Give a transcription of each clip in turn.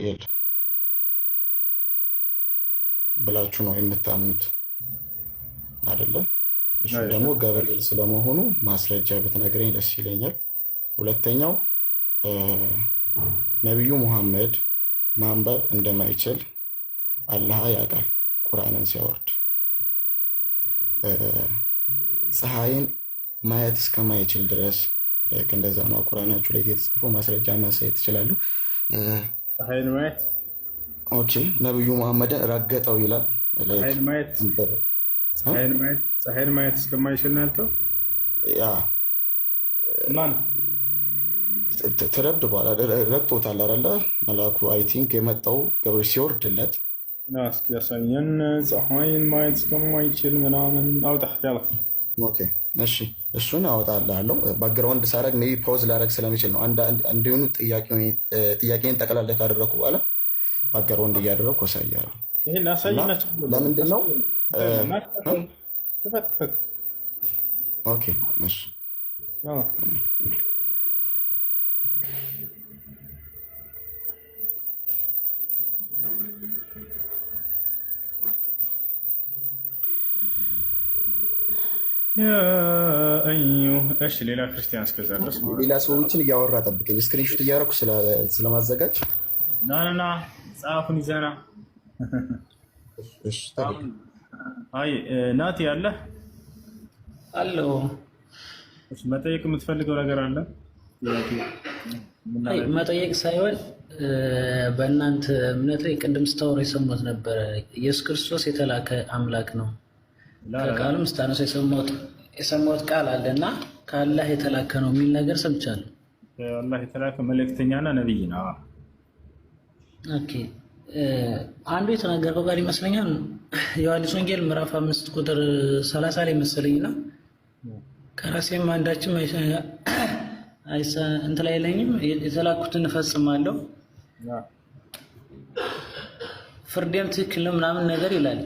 ገብርኤል ብላችሁ ነው የምታምኑት አይደለ? እሱ ደግሞ ገብርኤል ስለመሆኑ ማስረጃ ብትነግረኝ ደስ ይለኛል። ሁለተኛው ነቢዩ ሙሐመድ ማንበብ እንደማይችል አላህ ያውቃል ቁርአንን ሲያወርድ። ፀሐይን ማየት እስከማይችል ድረስ ልክ እንደዛ ነው ቁርአናችሁ ላይ የተጻፈው። ማስረጃ ማሳየት ትችላሉ? ፀሐይን ማየት ኦኬ። ነቢዩ ሙሐመድን ረገጠው ይላል። ፀሐይን ማየት እስከማይችል ነው ያልከው? ያ ማን ተደብድቧል፣ ረግጦታል አይደለ? መልአኩ አይ ቲንክ የመጣው ገብርኤል ሲወርድለት እስኪ ያሳየን። ፀሐይን ማየት እስከማይችል ምናምን አውጣ ያላ። ኦኬ እሺ፣ እሱን አወጣልሃለሁ። ባክግራውንድ ሳረግ ሜይ ፖዝ ላረግ ስለሚችል ነው። እንዲሁኑ ጥያቄን ጠቅላላ ካደረኩ በኋላ ባክግራውንድ እያደረኩ አሳያለሁ። ይሄን አሳይናችሁ። ለምንድን ነው? ኦኬ እሺ እሺ ሌላ ክርስቲያን እስከዛ ድረስ ሌላ ሰዎችን እያወራ ጠብቀኝ። ስክሪንሾት እያደረኩ ስለማዘጋጅ ናና ጻፉን ይዘና። እሺ አይ ናቲ አለ አለው። እሺ መጠየቅ የምትፈልገው ነገር አለ? አይ መጠየቅ ሳይሆን በእናንተ እምነት ላይ ቅድም ስታወራ የሰማሁት ነበረ ኢየሱስ ክርስቶስ የተላከ አምላክ ነው። ከቃልም ስታነሳ የሰማሁት ቃል አለና ከአላህ የተላከ ነው የሚል ነገር ሰምቻለሁ። አላህ የተላከ መልእክተኛና ነብይ ነው። ኦኬ አንዱ የተናገረው ቃል ይመስለኛል ዮሐንስ ወንጌል ምዕራፍ 5 ቁጥር 30 ላይ መሰለኝና ከራሴም አንዳችም እንትን ላይ ለኝም የተላኩትን እፈጽማለሁ ፍርዴም ትክክል ነው ምናምን ነገር ይላል።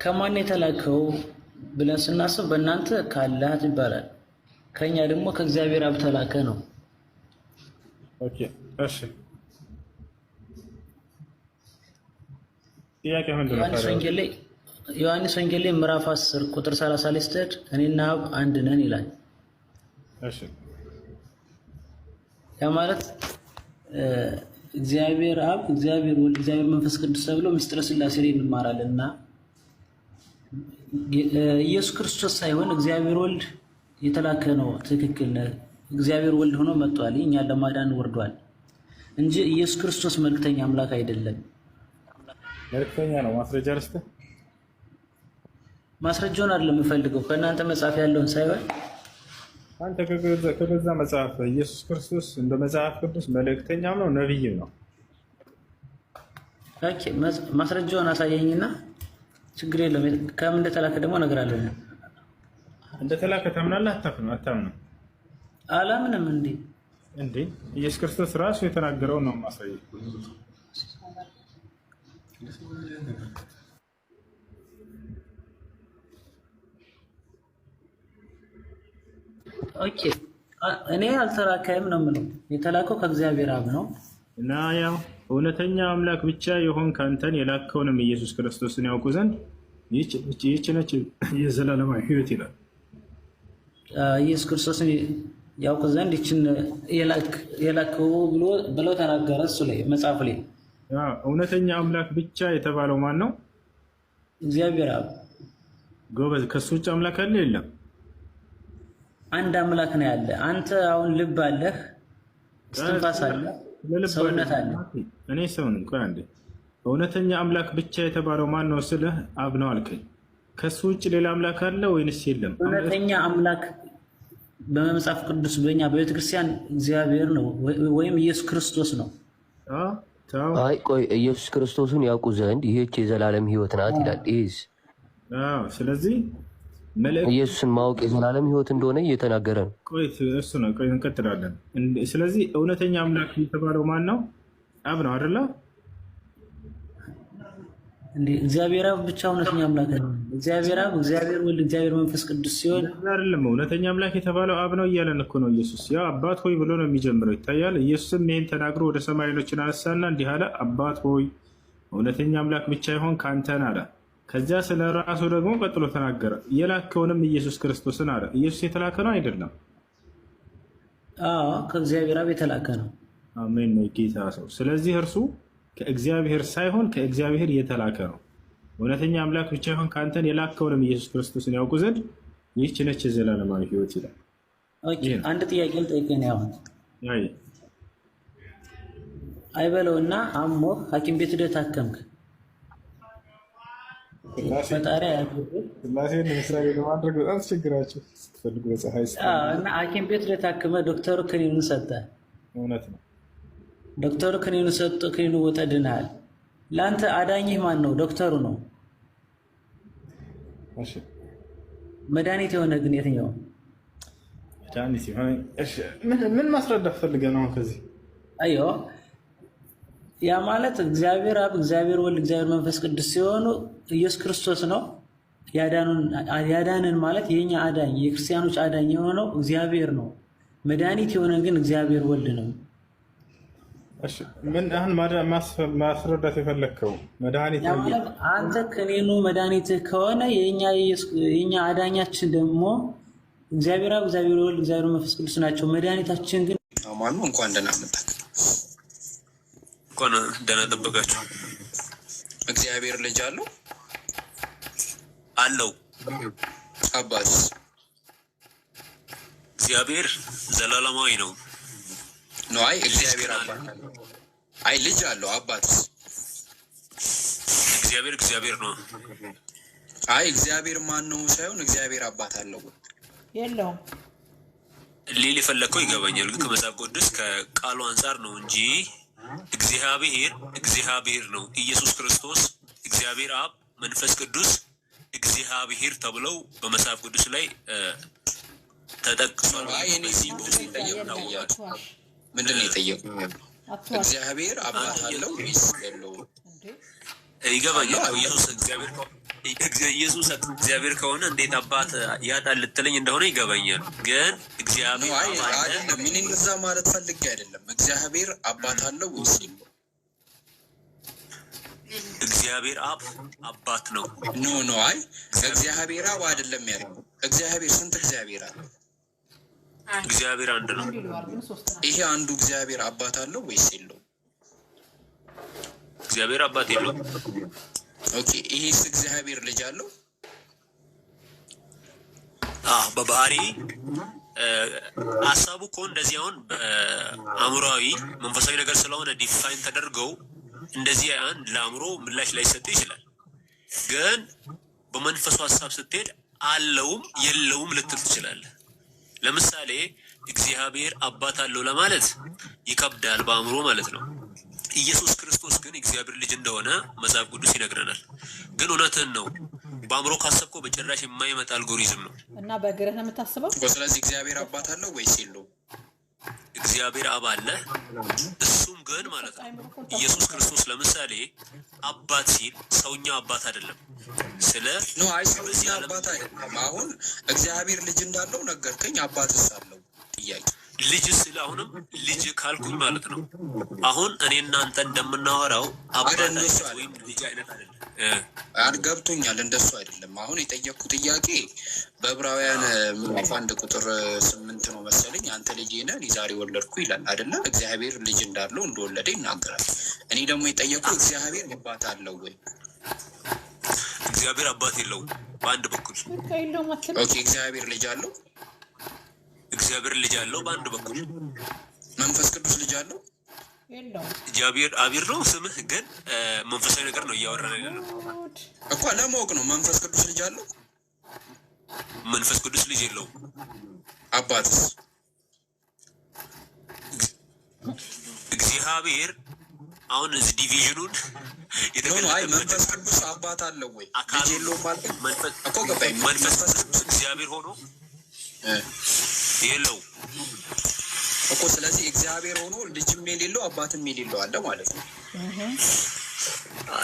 ከማን የተላከው ብለን ስናስብ በእናንተ ከአላህ ይባላል፣ ከኛ ደግሞ ከእግዚአብሔር አብ ተላከ ነው። ኦኬ እሺ ጥያቄ ምንድን ነው? ዮሐንስ ወንጌል ላይ ምዕራፍ 10 ቁጥር 30 ላይ ስትሄድ እኔና አብ አንድ ነን ይላል። እሺ ያ ማለት እግዚአብሔር አብ፣ እግዚአብሔር ወልድ፣ እግዚአብሔር መንፈስ ቅዱስ ተብሎ ምስጢረ ሥላሴ ላይ እንማራለንና ኢየሱስ ክርስቶስ ሳይሆን እግዚአብሔር ወልድ የተላከ ነው። ትክክል ነው። እግዚአብሔር ወልድ ሆኖ መጥቷል፣ እኛን ለማዳን ወርዷል እንጂ ኢየሱስ ክርስቶስ መልእክተኛ አምላክ አይደለም። መልእክተኛ ነው። ማስረጃ አርስተ ማስረጃውን አይደለም የምፈልገው ከእናንተ መጽሐፍ ያለውን ሳይሆን አንተ ከገዛ መጽሐፍ ኢየሱስ ክርስቶስ እንደ መጽሐፍ ቅዱስ መልእክተኛም ነው ነብይም ነው። ኦኬ ማስረጃውን አሳየኝና ችግር የለም። ከምን እንደተላከ ደግሞ እነግራለሁ። እንደተላከ ታምናለህ? አታምንም? አላምንም። እንዴ ኢየሱስ ክርስቶስ ራሱ የተናገረው ነው ማሳየው። ኦኬ እኔ አልተላከም ነው የምለው። የተላከው ከእግዚአብሔር አብ ነው እና ያው እውነተኛ አምላክ ብቻ የሆን ካንተን የላከውንም ኢየሱስ ክርስቶስን ያውቁ ዘንድ ይህች ነች የዘላለማዊ ሕይወት ይላል። ኢየሱስ ክርስቶስን ያውቁ ዘንድ ይችን የላከው ብሎ ተናገረ። እሱ ላይ መጽሐፍ ላይ እውነተኛ አምላክ ብቻ የተባለው ማን ነው? እግዚአብሔር አብ። ጎበዝ። ከሱ ውጭ አምላክ አለ? የለም። አንድ አምላክ ነው ያለ። አንተ አሁን ልብ አለህ፣ እስትንፋስ አለ፣ ሰውነት አለ። እኔ ሰው ነኝ። ቆይ አንዴ። እውነተኛ አምላክ ብቻ የተባለው ማን ነው ስልህ አብ ነው አልከኝ። ከሱ ውጭ ሌላ አምላክ አለ ወይንስ የለም? እውነተኛ አምላክ በመጽሐፍ ቅዱስ በእኛ በቤተክርስቲያን እግዚአብሔር ነው ወይም ኢየሱስ ክርስቶስ ነው። አይ ቆይ ኢየሱስ ክርስቶስን ያውቁ ዘንድ ይህች የዘላለም ሕይወት ናት ይላል። ይሄስ ስለዚህ ኢየሱስን ማወቅ የዘላለም ሕይወት እንደሆነ እየተናገረ ነው። ቆይ እሱ ነው። ቆይ እንቀጥላለን። ስለዚህ እውነተኛ አምላክ የተባለው ማን ነው? አብ ነው አይደለ? እንዴ እግዚአብሔር አብ ብቻ እውነተኛ አምላክ ነው። እግዚአብሔር አብ፣ እግዚአብሔር ወልድ፣ እግዚአብሔር መንፈስ ቅዱስ ሲሆን አይደለም እውነተኛ አምላክ የተባለው አብ ነው እያለን እኮ ነው። ኢየሱስ ያ አባት ሆይ ብሎ ነው የሚጀምረው ይታያል። ኢየሱስም ይህን ተናግሮ ወደ ሰማይ ዓይኖቹን አነሳና እንዲህ አለ፣ አባት ሆይ እውነተኛ አምላክ ብቻ ይሆን ካንተን አለ። ከዚያ ስለ ራሱ ደግሞ ቀጥሎ ተናገረ፣ የላከውንም ኢየሱስ ክርስቶስን አለ። ኢየሱስ የተላከ ነው አይደለም? ከእግዚአብሔር አብ የተላከ ነው። አሜን ነው ጌታ ሰው። ስለዚህ እርሱ ከእግዚአብሔር ሳይሆን ከእግዚአብሔር የተላከ ነው። እውነተኛ አምላክ ብቻ ይሆን ከአንተን የላከውንም ኢየሱስ ክርስቶስን ያውቁ ዘንድ ይህች ነች የዘላለማዊ ሕይወት ይላል። አንድ ጥያቄ ልጠይቅህ ነው። አሁን አይበለውና አሞ ሐኪም ቤት ሄደህ ታከምክ፣ ፈጣሪ ስላሴን ምሳሌ ለማድረግ በጣም ተቸግራቸው ስትፈልጉ በፀሐይ እና ሐኪም ቤት ሄደህ ታክመህ ዶክተሩ ክኒኑን ሰጠ። እውነት ነው። ዶክተሩ ክኒኑ ሰጠ፣ ክኒኑ ወጣ፣ ድነሃል። ለአንተ አዳኝህ ማን ነው? ዶክተሩ ነው። እሺ መድኃኒት የሆነ ግን የትኛው መድኃኒት የሆነ? እሺ ምን ማስረዳት ፈልገህ ነው ከዚህ? አዮ ያ ማለት እግዚአብሔር አብ፣ እግዚአብሔር ወልድ፣ እግዚአብሔር መንፈስ ቅዱስ ሲሆኑ ኢየሱስ ክርስቶስ ነው ያዳንን ማለት የኛ አዳኝ የክርስቲያኖች አዳኝ የሆነው እግዚአብሔር ነው። መድኃኒት የሆነ ግን እግዚአብሔር ወልድ ነው። እሺ ምን አሁን ማስረዳት የፈለግከው መድኃኒት ማለት አንተ ከኔኑ መድኃኒትህ ከሆነ የኛ አዳኛችን ደግሞ እግዚአብሔር አብ፣ እግዚአብሔር ወልድ፣ እግዚአብሔር መንፈስ ቅዱስ ናቸው። መድኃኒታችን ግን አማኑ እንኳን ደህና መጣህ። እንኳን ደህና ጠበቃችሁ። እግዚአብሔር ልጅ አለው አለው። አባትስ? እግዚአብሔር ዘላለማዊ ነው። አይ እግዚአብሔር አባት አለው። አይ ልጅ አለው። አባትስ? እግዚአብሔር ነው። አይ እግዚአብሔር ማን ነው ሳይሆን እግዚአብሔር አባት አለው የለውም ሊል የፈለግከው ይገባኛል። ግን ከመጽሐፍ ቅዱስ ከቃሉ አንጻር ነው እንጂ እግዚአብሔር ነው። ኢየሱስ ክርስቶስ፣ እግዚአብሔር አብ፣ መንፈስ ቅዱስ እግዚአብሔር ተብለው በመጽሐፍ ቅዱስ ላይ ተጠቅሷል። ምንድን ነው የጠየቁት? እግዚአብሔር አባት አለው ወይስ የለውም? ይገባኛል። ኢየሱስ እግዚአብሔር ከሆነ እንዴት አባት ያጣል ልትለኝ እንደሆነ ይገባኛል። ግን እግዚአብሔር አይደለም። ምን እንደዛ ማለት ፈልጌ አይደለም። እግዚአብሔር አባት አለው ወይስ የለውም? እግዚአብሔር አብ አባት ነው። ኖ አይ እግዚአብሔር አብ አይደለም ያለው። እግዚአብሔር ስንት እግዚአብሔር አለ? እግዚአብሔር አንድ ነው። ይሄ አንዱ እግዚአብሔር አባት አለው ወይስ የለውም? እግዚአብሔር አባት የለውም። ኦኬ ይሄስ እግዚአብሔር ልጅ አለው? በባህሪ ሀሳቡ እኮ እንደዚህ አሁን በአእምሯዊ መንፈሳዊ ነገር ስለሆነ ዲፋይን ተደርገው እንደዚህ አንድ ለአእምሮ ምላሽ ላይሰጥ ይችላል። ግን በመንፈሱ ሀሳብ ስትሄድ አለውም የለውም ልትል ትችላለህ። ለምሳሌ እግዚአብሔር አባት አለው ለማለት ይከብዳል በአእምሮ ማለት ነው። ኢየሱስ ክርስቶስ ግን እግዚአብሔር ልጅ እንደሆነ መጽሐፍ ቅዱስ ይነግረናል። ግን እውነትን ነው። በአእምሮ ካሰብከው በጭራሽ የማይመጣ አልጎሪዝም ነው እና በእግርህ ነው የምታስበው። ስለዚህ እግዚአብሔር አባት አለው ወይስ የለውም? እግዚአብሔር አብ አለ። እሱም ግን ማለት ነው ኢየሱስ ክርስቶስ ለምሳሌ አባት ሲል ሰውኛ አባት አይደለም። አይ ሰውኛ አባት አይደለም። አሁን እግዚአብሔር ልጅ እንዳለው ነገርከኝ። አባትስ አለው? ጥያቄ ልጅ ስለ አሁንም ልጅ ካልኩኝ ማለት ነው አሁን እኔ እናንተ እንደምናወራው አባት ወይም ልጅ አይነት አይደለም። ገብቶኛል። እንደሱ አይደለም። አሁን የጠየቅኩ ጥያቄ በዕብራውያን ምዕራፍ 1:8 ነው መሰለኝ። አንተ ልጄ ነህ እኔ ዛሬ ወለድኩ ይላል አይደለ? እግዚአብሔር ልጅ እንዳለው እንደወለደ ይናገራል። እኔ ደግሞ የጠየቅኩ እግዚአብሔር አባት አለው ወይ? እግዚአብሔር አባት የለውም በአንድ በኩል። ኦኬ እግዚአብሔር ልጅ አለው? እግዚአብሔር ልጅ አለው በአንድ በኩል። መንፈስ ቅዱስ ልጅ አለው? እግዚአብሔር አቢር ነው ስምህ፣ ግን መንፈሳዊ ነገር ነው እያወራን ያለው እኮ ለማወቅ ነው። መንፈስ ቅዱስ ልጅ አለው? መንፈስ ቅዱስ ልጅ የለውም። አባትስ? እግዚአብሔር አሁን እዚህ ዲቪዥኑን አይ መንፈስ ቅዱስ አባት አለው ወይ? ልጅ የለውም ማለት እኮ ገባኝ። መንፈስ ቅዱስ እግዚአብሔር ሆኖ የለው እኮ። ስለዚህ እግዚአብሔር ሆኖ ልጅም የሌለው አባትም የሌለው አለ ማለት ነው።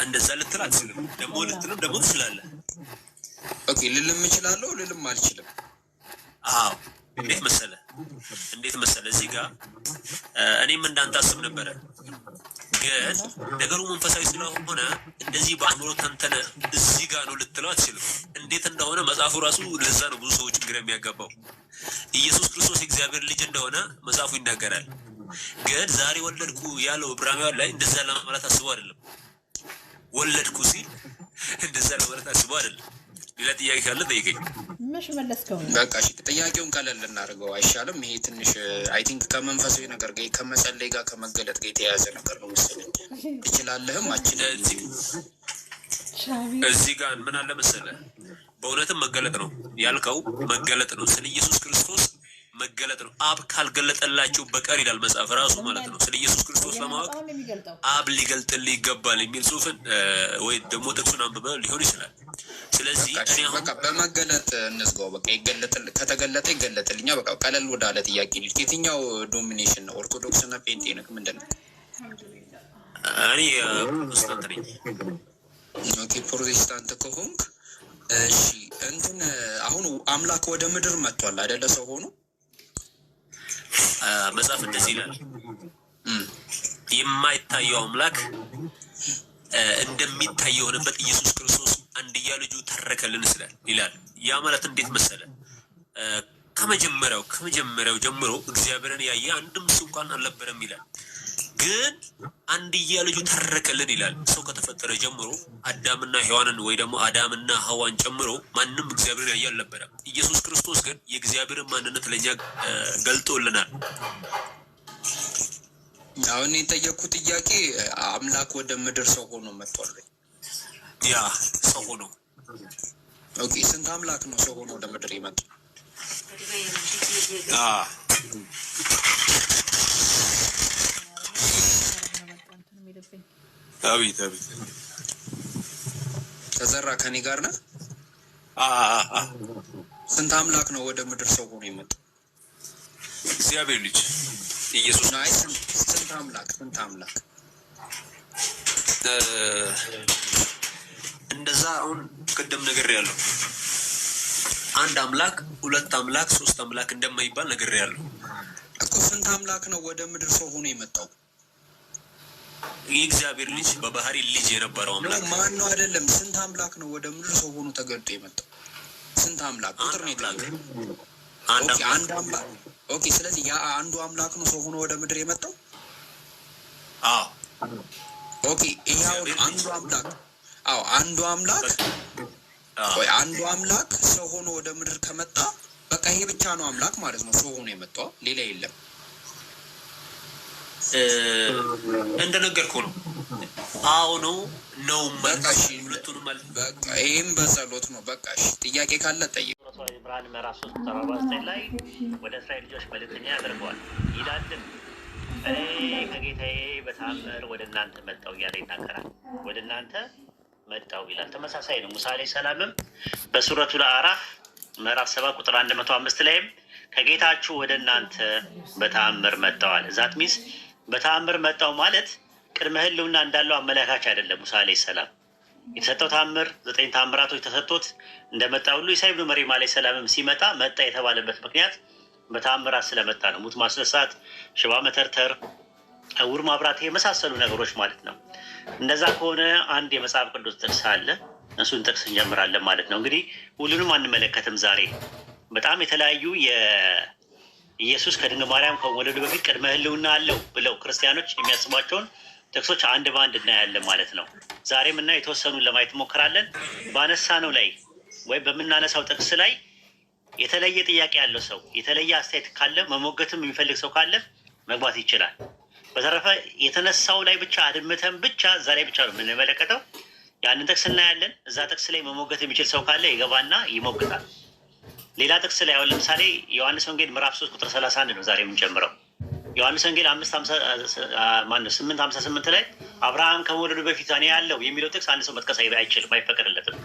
እንደዛ ልትል አትችልም። ደግሞ ልትልም ደግሞ ትችላለህ። ኦኬ ልልም እችላለሁ፣ ልልም አልችልም። አዎ እንዴት መሰለ እዚህ ጋር እኔም እንዳንተ አስብ ነበረ፣ ግን ነገሩ መንፈሳዊ ስለሆነ እንደዚህ በአእምሮ ተንተነ እዚህ ጋር ነው ልትለው አትችልም። እንዴት እንደሆነ መጽሐፉ ራሱ ለዛ ነው ብዙ ሰዎች ችግር የሚያጋባው። ኢየሱስ ክርስቶስ የእግዚአብሔር ልጅ እንደሆነ መጽሐፉ ይናገራል። ግን ዛሬ ወለድኩ ያለው ዕብራውያን ላይ እንደዛ ለማለት አስቦ አይደለም። ወለድኩ ሲል እንደዛ ለማለት አስቦ አይደለም። ሌላ ጥያቄ ካለ ጠይቀኝ። ምሽ መለስከው? በቃ እሺ፣ ጥያቄውን ቀለል እናድርገው አይሻልም? ይሄ ትንሽ አይ ቲንክ ከመንፈሳዊ ነገር ጋር ከመጸለይ ጋር ከመገለጥ ጋር የተያያዘ ነገር ነው መሰለኝ። ትችላለህም አችልም። እዚህ ጋር ምን አለ መሰለህ፣ በእውነትም መገለጥ ነው ያልከው፣ መገለጥ ነው። ስለ ኢየሱስ ክርስቶስ መገለጥ ነው። አብ ካልገለጠላቸው በቀር ይላል መጽሐፍ ራሱ ማለት ነው። ስለ ኢየሱስ ክርስቶስ ለማወቅ አብ ሊገልጥልህ ይገባል የሚል ጽሑፍን ወይ ደግሞ ጥቅሱን አንብበህ ሊሆን ይችላል። ስለዚህ በቃ በመገለጥ እንዝጋው። በቃ ከተገለጠ ይገለጥልኛ። በቃ ቀለል ወዳለ ጥያቄ ልጅ የትኛው ዶሚኔሽን ነው? ኦርቶዶክስ እና ፔንቴ ነህ? ምንድን ነው? እኔ ፕሮቴስታንት ነኝ። ኦኬ ፕሮቴስታንት ከሆንክ እሺ፣ እንትን አሁን አምላክ ወደ ምድር መጥቷል አይደለ? ሰው ሆኖ መጽሐፍ እንደዚህ ይላል፣ የማይታየው አምላክ እንደሚታይ የሆነበት ኢየሱስ ክርስቶስ አንድያ ልጁ ተረከልን ይላል። ያ ማለት እንዴት መሰለ፣ ከመጀመሪያው ጀምሮ እግዚአብሔርን ያየ አንድም ሰው እንኳን አልነበረም ይላል። ግን አንድያ ልጁ ተረከልን ይላል። ሰው ከተፈጠረ ጀምሮ አዳምና ሔዋንን ወይ ደግሞ አዳምና ሐዋን ጨምሮ ማንም እግዚአብሔርን ያየ አልነበረም። ኢየሱስ ክርስቶስ ግን የእግዚአብሔርን ማንነት ለእኛ ገልጦልናል። አሁን የጠየቅኩት ጥያቄ አምላክ ወደ ምድር ሰው ሆኖ መጥቷል። ያ ሰው ሆኖ ኦኬ፣ ስንት አምላክ ነው ሰው ሆኖ ወደ ምድር የመጣው? አቤት ተዘራ ከኔ ጋር ነህ? ስንት አምላክ ነው ወደ ምድር ሰው ሆኖ የመጣው? እግዚአብሔር ልጅ ኢየሱስ ነው። አይ ስንት አምላክ እንደዛ አሁን ቅድም ነገር ያለው አንድ አምላክ፣ ሁለት አምላክ፣ ሶስት አምላክ እንደማይባል ነገር ያለው እኮ ስንት አምላክ ነው ወደ ምድር ሰው ሆኖ የመጣው? የእግዚአብሔር ልጅ በባህሪ ልጅ የነበረው አምላክ ማን ነው? አይደለም፣ ስንት አምላክ ነው ወደ ምድር ሰው ሆኖ ተገልጦ የመጣው? ስንት አምላክ ቁጥር ነው የጠየቀው? አንድ አምላክ። ኦኬ፣ ስለዚህ ያ አንዱ አምላክ ነው ሰው ሆኖ ወደ ምድር የመጣው? አዎ። ኦኬ፣ ይሄው አንዱ አምላክ። አዎ፣ አንዱ አምላክ ሰው ሆኖ ወደ ምድር ከመጣ በቃ ይሄ ብቻ ነው አምላክ ማለት ነው፣ ሰው ሆኖ የመጣው ሌላ የለም። እንደነገርኩ ነው። አዎ ነው ሁለቱንም ማለት በቃ ይሄም በጸሎት ነው። በቃ እሺ፣ ጥያቄ ካለ ጠይቅ። ዕብራውያን ምዕራፍ 3:49 ላይ ወደ እስራኤል ልጆች መልእክተኛ ያደርገዋል ይላልም፣ እኔ ከጌታዬ በተአምር ወደ እናንተ መጣሁ እያለ ይናገራል። ወደ እናንተ መጣሁ ይላል። ተመሳሳይ ነው። ሙሳ ዓለይሂ ሰላምም በሱረቱ አዕራፍ ምዕራፍ 7 ቁጥር 105 ላይም ከጌታችሁ ወደ እናንተ በተአምር መጣዋል። ዛት ሚስ በተአምር መጣው ማለት ቅድመ ህልውና እንዳለው አመላካች አይደለም። ሙሳ ዓለይሂ ሰላም የተሰጠው ተአምር 9 ተአምራቶች ተሰጥቶት እንደመጣ ሁሉ ኢሳ ኢብኑ መርየም ዓለይሂ ሰላምም ሲመጣ መጣ የተባለበት ምክንያት በተአምራት ስለመጣ ነው። ሙት ማስነሳት፣ ሽባ መተርተር፣ ዕውር ማብራት የመሳሰሉ ነገሮች ማለት ነው። እንደዛ ከሆነ አንድ የመጽሐፍ ቅዱስ ጥቅስ አለ። እሱን ጥቅስ እንጀምራለን ማለት ነው። እንግዲህ ሁሉንም አንመለከትም ዛሬ። በጣም የተለያዩ የኢየሱስ ከድንግል ማርያም ከመወለዱ በፊት ቅድመ ህልውና አለው ብለው ክርስቲያኖች የሚያስቧቸውን ጥቅሶች አንድ በአንድ እናያለን ማለት ነው። ዛሬም እና የተወሰኑን ለማየት እንሞክራለን። ባነሳነው ላይ ወይም በምናነሳው ጥቅስ ላይ የተለየ ጥያቄ ያለው ሰው የተለየ አስተያየት ካለ መሞገትም የሚፈልግ ሰው ካለ መግባት ይችላል። በተረፈ የተነሳው ላይ ብቻ አድምተን ብቻ እዛ ላይ ብቻ ነው የምንመለከተው። ያንን ጥቅስ እናያለን። እዛ ጥቅስ ላይ መሞገት የሚችል ሰው ካለ ይገባና ይሞግታል። ሌላ ጥቅስ ላይ አሁን ለምሳሌ ዮሐንስ ወንጌል ምዕራፍ 3 ቁጥር 31 ነው ዛሬ የምንጀምረው። ዮሐንስ ወንጌል 8:58 ላይ አብርሃም ከመወለዱ በፊት እኔ ያለው የሚለው ጥቅስ አንድ ሰው መጥቀስ አይችልም፣ አይፈቀድለትም።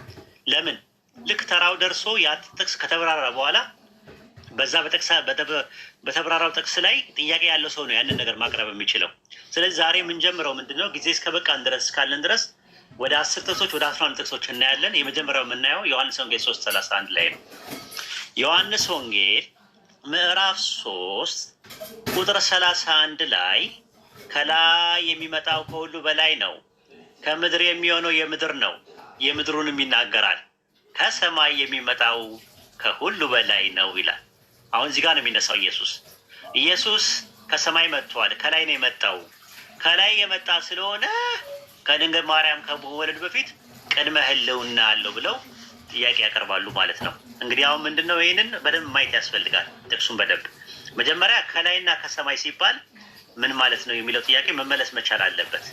ለምን? ልክ ተራው ደርሶ ያ ጥቅስ ከተብራራ በኋላ በዛ በተብራራው ጥቅስ ላይ ጥያቄ ያለው ሰው ነው ያንን ነገር ማቅረብ የሚችለው። ስለዚህ ዛሬ የምንጀምረው ምንድነው ጊዜ እስከበቃን ድረስ እስካለን ድረስ ወደ 10 ጥቅሶች ወደ 11 ጥቅሶች እናያለን። የመጀመሪያው የምናየው ዮሐንስ ወንጌል 3:31 ላይ ነው። ዮሐንስ ወንጌል ምዕራፍ 3 ቁጥር 31 ላይ ከላይ የሚመጣው ከሁሉ በላይ ነው፣ ከምድር የሚሆነው የምድር ነው፣ የምድሩንም ይናገራል፣ ከሰማይ የሚመጣው ከሁሉ በላይ ነው ይላል። አሁን እዚህ ጋር ነው የሚነሳው ኢየሱስ ከሰማይ መጥቷል። ከላይ ነው የመጣው። ከላይ የመጣ ስለሆነ ከድንግል ማርያም ከመወለዱ በፊት ቅድመ ሕልውና አለው ብለው ጥያቄ ያቀርባሉ ማለት ነው። እንግዲህ አሁን ምንድነው ይህንን በደንብ ማየት ያስፈልጋል። ጥቅሱን በደንብ መጀመሪያ ከላይና ከሰማይ ሲባል ምን ማለት ነው የሚለው ጥያቄ መመለስ መቻል አለበት።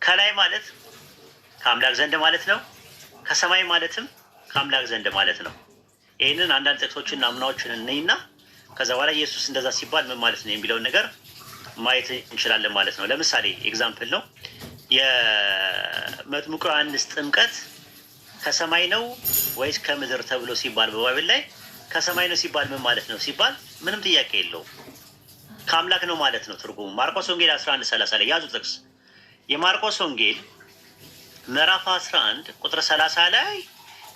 ከላይ ማለት ከአምላክ ዘንድ ማለት ነው። ከሰማይ ማለትም ከአምላክ ዘንድ ማለት ነው። ይህንን አንዳንድ ጥቅሶችና አምናዎችን እንይና ከዛ በኋላ ኢየሱስ እንደዛ ሲባል ምን ማለት ነው የሚለውን ነገር ማየት እንችላለን ማለት ነው። ለምሳሌ ኤግዛምፕል ነው የመጥምቁ ዮሐንስ ጥምቀት ከሰማይ ነው ወይስ ከምድር ተብሎ ሲባል በባይብል ላይ ከሰማይ ነው ሲባል ምን ማለት ነው ሲባል ምንም ጥያቄ የለውም፣ ከአምላክ ነው ማለት ነው ትርጉሙ። ማርቆስ ወንጌል 11:30 ላይ ያዙ ጥቅስ። የማርቆስ ወንጌል ምዕራፍ 11 ቁጥር 30 ላይ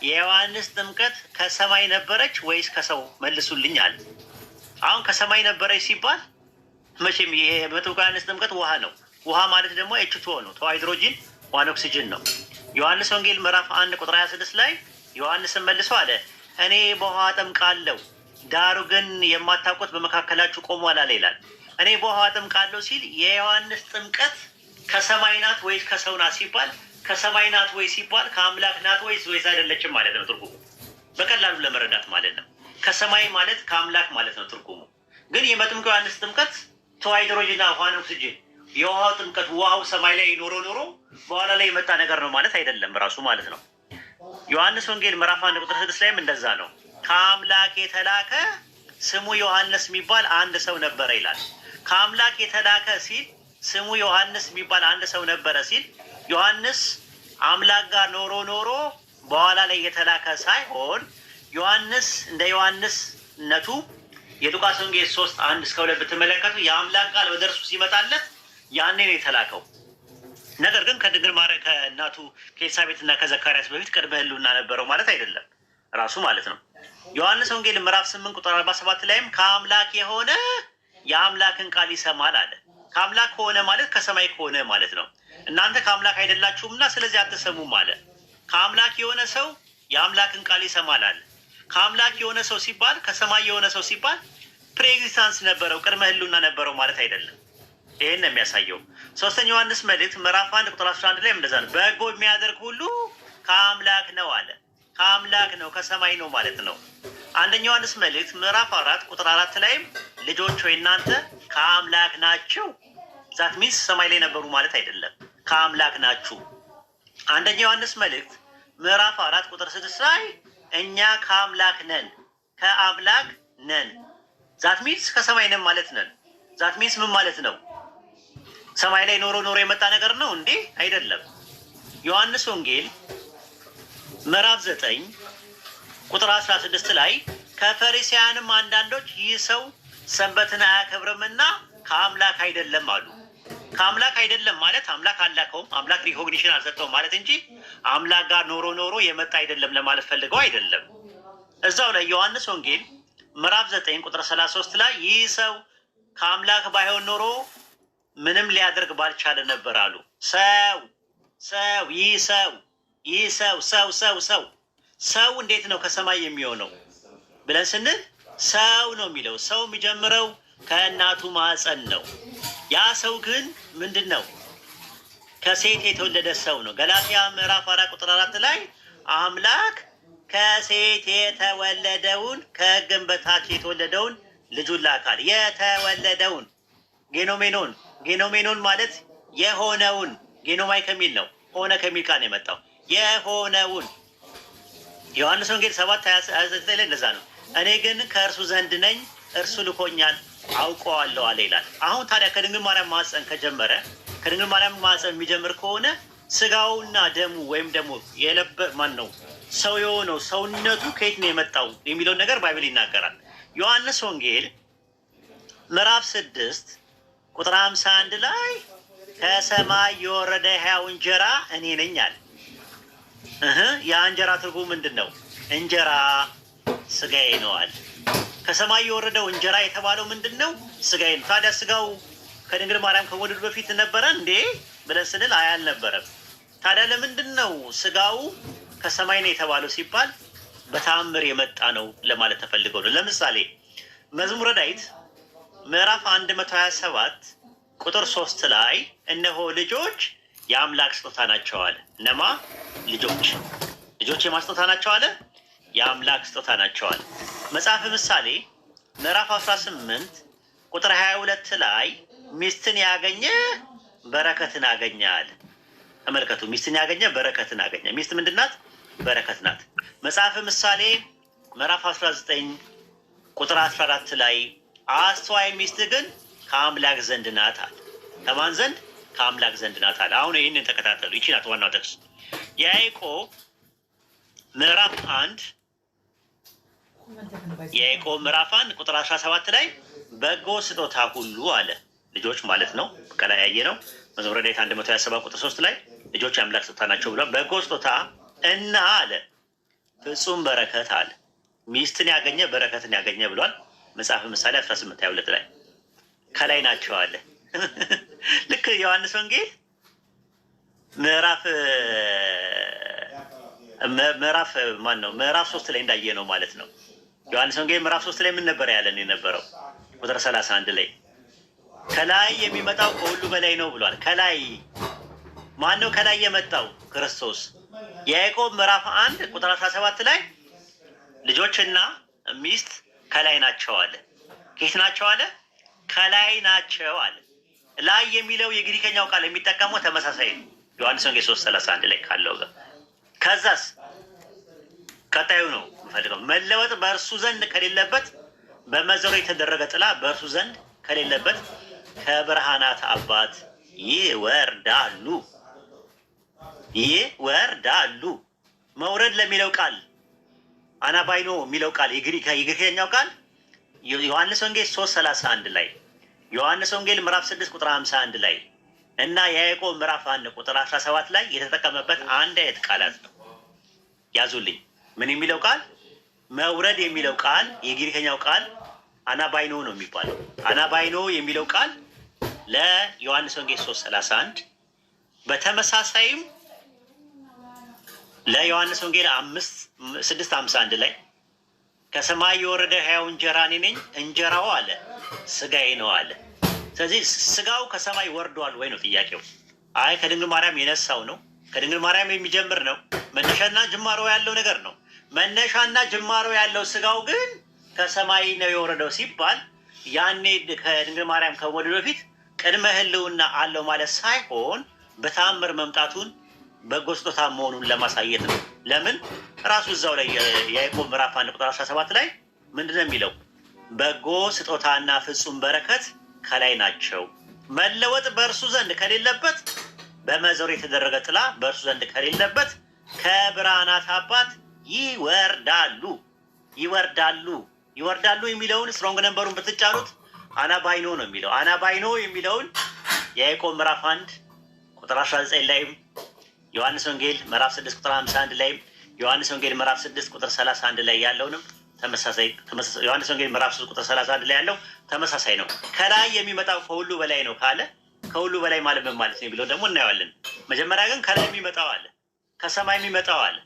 የዮሐንስ ጥምቀት ከሰማይ ነበረች ወይስ ከሰው መልሱልኝ አለ። አሁን ከሰማይ ነበረች ሲባል መቼም የመጥምቁ ዮሐንስ ጥምቀት ውሃ ነው። ውሃ ማለት ደግሞ H2O ነው፣ ሃይድሮጂን ዋን ኦክሲጅን ነው። ዮሐንስ ወንጌል ምዕራፍ 1 ቁጥር 26 ላይ ዮሐንስን መልሶ አለ እኔ በውሃ አጠምቃለሁ፣ ዳሩ ግን የማታውቁት በመካከላችሁ ቆሟል አለ ይላል። እኔ በውሃ አጠምቃለሁ ሲል የዮሐንስ ጥምቀት ከሰማይ ናት ወይስ ከሰው ናት ሲባል ከሰማይ ናት ወይ ሲባል ከአምላክ ናት ወይስ አይደለችም ማለት ነው ትርጉሙ። በቀላሉ ለመረዳት ማለት ነው። ከሰማይ ማለት ከአምላክ ማለት ነው ትርጉሙ። ግን የመጥምቁ ዮሐንስ ጥምቀት ሃይድሮጂንና ዋን ኦክሲጅን የውሃው ጥምቀት ውሃው ሰማይ ላይ ኖሮ በኋላ ላይ የመጣ ነገር ነው ማለት አይደለም ራሱ ማለት ነው። ዮሐንስ ወንጌል ምዕራፍ 1 ቁጥር 6 ላይም እንደዛ ነው። ከአምላክ የተላከ ስሙ ዮሐንስ የሚባል አንድ ሰው ነበረ ይላል። ከአምላክ የተላከ ሲል ስሙ ዮሐንስ የሚባል አንድ ሰው ነበረ ሲል ዮሐንስ አምላክ ጋር ኖሮ በኋላ ላይ የተላከ ሳይሆን ዮሐንስ እንደ ዮሐንስነቱ የሉቃስ ወንጌል 3:1-2 ብትመለከቱ የአምላክ ቃል ወደ እርሱ ሲመጣለት ያኔ ነው የተላከው። ነገር ግን ከድንግል ማርያም ከእናቱ ከኤልሳቤጥና ከዘካርያስ በፊት ቅድመ ሕልውና ነበረው ማለት አይደለም ራሱ ማለት ነው። ዮሐንስ ወንጌል ምዕራፍ 8 ቁጥር 47 ላይም ከአምላክ የሆነ የአምላክን ቃል ይሰማል አለ። ከአምላክ ከሆነ ማለት ከሰማይ ከሆነ ማለት ነው። እናንተ ከአምላክ አይደላችሁምና ስለዚህ አትሰሙም አለ። ከአምላክ የሆነ ሰው የአምላክን ቃል ይሰማል አለ። ከአምላክ የሆነ ሰው ሲባል ከሰማይ የሆነ ሰው ሲባል ፕሬኤግዚስታንስ ነበረው ቅድመ ሕልውና ነበረው ማለት አይደለም። ይሄን ነው የሚያሳየው። ሶስተኛ ዮሐንስ መልእክት ምዕራፍ 1 ቁጥር 11 ላይ እንደዛ ነው። በጎ የሚያደርግ ሁሉ ከአምላክ ነው አለ። ከአምላክ ነው ከሰማይ ነው ማለት ነው። አንደኛ ዮሐንስ መልእክት ምዕራፍ 4 ቁጥር 4 ላይም ልጆች ሆይ እናንተ ከአምላክ ናችሁ። ዛት ሚንስ ሰማይ ላይ ነበሩ ማለት አይደለም፣ ከአምላክ ናችሁ። አንደኛ ዮሐንስ መልእክት ምዕራፍ 4 ቁጥር 6 ላይ እኛ ከአምላክ ነን፣ ከአምላክ ነን። ዛት ሚንስ ከሰማይ ነን ማለት ነን። ዛት ሚንስ ምን ማለት ነው? ሰማይ ላይ ኖሮ የመጣ ነገር ነው እንዴ? አይደለም። ዮሐንስ ወንጌል ምዕራፍ 9 ቁጥር 16 ላይ ከፈሪሳውያንም አንዳንዶች ይህ ሰው ሰንበትን አያከብርምና ከአምላክ አይደለም አሉ። ከአምላክ አይደለም ማለት አምላክ አላከውም፣ አምላክ ሪኮግኒሽን አልሰጠውም ማለት እንጂ አምላክ ጋር ኖሮ የመጣ አይደለም ለማለት ፈልገው አይደለም። እዛው ላይ ዮሐንስ ወንጌል ምዕራፍ 9 ቁጥር 33 ላይ ይህ ሰው ከአምላክ ባይሆን ኖሮ ምንም ሊያደርግ ባልቻለ ነበር አሉ። ሰው እንዴት ነው ከሰማይ የሚሆነው ብለን ስንል ሰው ነው የሚለው። ሰው የሚጀምረው ከእናቱ ማህፀን ነው። ያ ሰው ግን ምንድን ነው? ከሴት የተወለደ ሰው ነው። ገላትያ ምዕራፍ 4 ቁጥር 4 ላይ አምላክ ከሴት የተወለደውን ከሕግም በታች የተወለደውን ልጁን ላካል። የተወለደውን ጌኖሜኖን ማለት የሆነውን፣ ጌኖማይ ከሚል ነው፣ ሆነ ከሚል ቃል ነው የመጣው። የሆነውን ዮሐንስ ወንጌል 7:29 ላይ እንደዛ ነው። እኔ ግን ከእርሱ ዘንድ ነኝ፣ እርሱ ልኮኛል፣ አውቀዋለሁ አለ ይላል። አሁን ታዲያ ከድንግል ማርያም ማህፀን ከጀመረ ከድንግል ማርያም ማህፀን የሚጀምር ከሆነ ስጋውና ደሙ ወይም ደግሞ ሰው የሆነው ሰውነቱ ከየት ነው የመጣው የሚለውን ነገር ባይብል ይናገራል። ዮሐንስ ወንጌል ምዕራፍ 6 ቁጥር 51 ላይ ከሰማይ የወረደ ሕያው እንጀራ እኔ ነኝ አለ። ያ እንጀራ ትርጉም ምንድን ነው? እንጀራ ስጋዬ ነው አለ። ከሰማይ የወረደው እንጀራ የተባለው ምንድን ነው? ስጋዬ ነው። ታዲያ ስጋው ከድንግል ማርያም ከመወለዱ በፊት ነበረ እንዴ ብለን ስንል አልነበረም። ታዲያ ለምንድን ነው ስጋው ከሰማይ ነው የተባለው ሲባል በተአምር የመጣ ነው ለማለት ተፈልገው ነው። ለምሳሌ መዝሙረ ዳዊት ምዕራፍ 127 ቁጥር 3 ላይ እነሆ ልጆች የአምላክ ስጦታ ናቸው አለ። እነማ ልጆች የማስጦታ ናቸው አለ? የአምላክ ስጦታ ናቸው አለ። መጽሐፍ ምሳሌ ምዕራፍ 18 ቁጥር 22 ላይ ሚስትን ያገኘ በረከትን አገኘ አለ። ተመልከቱ፣ ሚስትን ያገኘ በረከትን አገኘ። ሚስት ምንድን ናት? በረከት ናት። መጽሐፍ ምሳሌ ምዕራፍ 19 ቁጥር 14 ላይ አስተዋይ ሚስት ግን ከአምላክ ዘንድ ናት አለ። ከማን ዘንድ? ከአምላክ ዘንድ ናት አለ። አሁን ይህንን ተከታተሉ። ይቺ ናት ዋናው ጥቅስ። ያዕቆብ ምዕራፍ 1 ቁጥር 17 ላይ በጎ ስጦታ ሁሉ አለ። ልጆች ማለት ነው። ከላይ ያየ ነው። መዝሙረ ዳዊት 127 ቁጥር 3 ላይ ልጆች የአምላክ ስጦታ ናቸው ብሏል። በጎ ስጦታ እና አለ ፍጹም በረከት አለ። ሚስትን ያገኘ በረከትን ያገኘ ብሏል። መጽሐፍ ምሳሌ 18:22 ላይ ከላይ ናቸው አለ። ልክ ዮሐንስ ወንጌል ምዕራፍ 3 ላይ እንዳየ ነው ማለት ነው። ዮሐንስ ወንጌል ምዕራፍ 3 ላይ ምን ነበር ያለን የነበረው? ቁጥር 31 ላይ ከላይ የሚመጣው ከሁሉ በላይ ነው ብሏል። ከላይ ማን ነው? ከላይ የመጣው ክርስቶስ። የያዕቆብ ምዕራፍ 1 ቁጥር 17 ላይ ልጆችና ሚስት ከላይ ናቸው አለ። ከየት ናቸው አለ? ከላይ ናቸው አለ። ላይ የሚለው የግሪከኛው ቃል የሚጠቀመው ተመሳሳይ ነው። ዮሐንስ ወንጌል 3:31 ላይ ካለው ጋር። ከዛስ ቀጣዩ ነው የምፈልገው። መለወጥ በእርሱ ዘንድ ከሌለበት በመዘሩ የተደረገ ጥላ በእርሱ ዘንድ ከሌለበት ከብርሃናት አባት ይወርዳሉ። መውረድ ለሚለው ቃል አናባይኖ የሚለው ቃል የግሪከኛው ቃል ዮሐንስ ወንጌል 3:31 ላይ፣ ዮሐንስ ወንጌል ምዕራፍ 6 ቁጥር 51 ላይ እና የያዕቆብ ምዕራፍ 1 ቁጥር 17 ላይ የተጠቀመበት አንድ አይነት ቃላት ነው። ያዙልኝ። ምን የሚለው ቃል? መውረድ የሚለው ቃል የግሪከኛው ቃል አናባይኖ ነው የሚባለው። አናባይኖ የሚለው ቃል ለዮሐንስ ወንጌል 3:31 በተመሳሳይም ለዮሐንስ ወንጌል 6:51 ላይ ከሰማይ የወረደ ሕያው እንጀራ እኔ ነኝ፣ እንጀራው አለ ስጋዬ ነው አለ። ስለዚህ ስጋው ከሰማይ ወርዷል ወይ ነው ጥያቄው። አይ ከድንግል ማርያም የነሳው ነው፣ ከድንግል ማርያም የሚጀምር ነው። መነሻና ጅማሮ ያለው ነገር ነው። መነሻና ጅማሮ ያለው ስጋው ግን ከሰማይ ነው የወረደው ሲባል ያኔ ከድንግል ማርያም ከመወለዱ በፊት ቅድመ ሕልውና አለው ማለት ሳይሆን በተአምር መምጣቱን በጎ ስጦታ መሆኑን ለማሳየት ነው። ለምን ራሱ እዛው ላይ የያዕቆብ ምዕራፍ 1 ቁጥር 17 ላይ ምንድን ነው የሚለው? በጎ ስጦታና ፍጹም በረከት ከላይ ናቸው። መለወጥ በእርሱ ዘንድ ከሌለበት በመዘሩ የተደረገ ጥላ በእርሱ ዘንድ ከሌለበት ከብርሃናት አባት ይወርዳሉ የሚለውን ስትሮንግ ነምበሩን ብትጫኑት አናባይኖ ነው የሚለው። አናባይኖ የሚለውን የያዕቆብ ምዕራፍ 1 ቁጥር 19 ላይም ዮሐንስ ወንጌል ምዕራፍ 6 ቁጥር 51 ላይም ዮሐንስ ወንጌል ምዕራፍ 6 ቁጥር 31 ላይ ያለውንም ተመሳሳይ ዮሐንስ ወንጌል ምዕራፍ 3 ቁጥር 31 ላይ ያለው ተመሳሳይ ነው። ከላይ የሚመጣው ከሁሉ በላይ ነው ካለ ከሁሉ በላይ ማለት ምን ማለት ነው ብለው ደግሞ እናየዋለን። መጀመሪያ ግን ከላይ የሚመጣው አለ፣ ከሰማይ የሚመጣው አለ።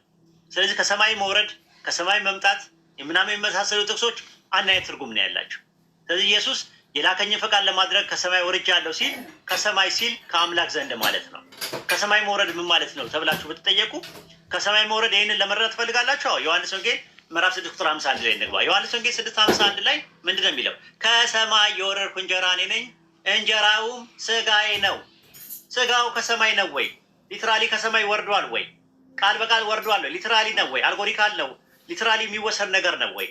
ስለዚህ ከሰማይ መውረድ፣ ከሰማይ መምጣት ምናምን የመሳሰሉ ጥቅሶች አንድ አይነት ትርጉም ነው ያላቸው። ስለዚህ ኢየሱስ የላከኝን ፈቃድ ለማድረግ ከሰማይ ወርጃለሁ ሲል ከሰማይ ሲል ከአምላክ ዘንድ ማለት ነው። ከሰማይ መውረድ ምን ማለት ነው ተብላችሁ ብትጠየቁ ከሰማይ መውረድ ይህንን ለመረዳት ትፈልጋላችሁ? ዮሐንስ ወንጌል ምዕራፍ 6 ቁጥር 51 ላይ እንግባ። ዮሐንስ ወንጌል 6:51 ላይ ምንድን ነው የሚለው? ከሰማይ የወረድኩ እንጀራ እኔ ነኝ፣ እንጀራውም ስጋዬ ነው። ስጋው ከሰማይ ነው ወይ? ሊትራሊ ከሰማይ ወርዷል ወይ? ቃል በቃል ወርዷል ወይ? ሊትራሊ ነው ወይ? አልጎሪካል ነው? ሊትራሊ የሚወሰድ ነገር ነው ወይ?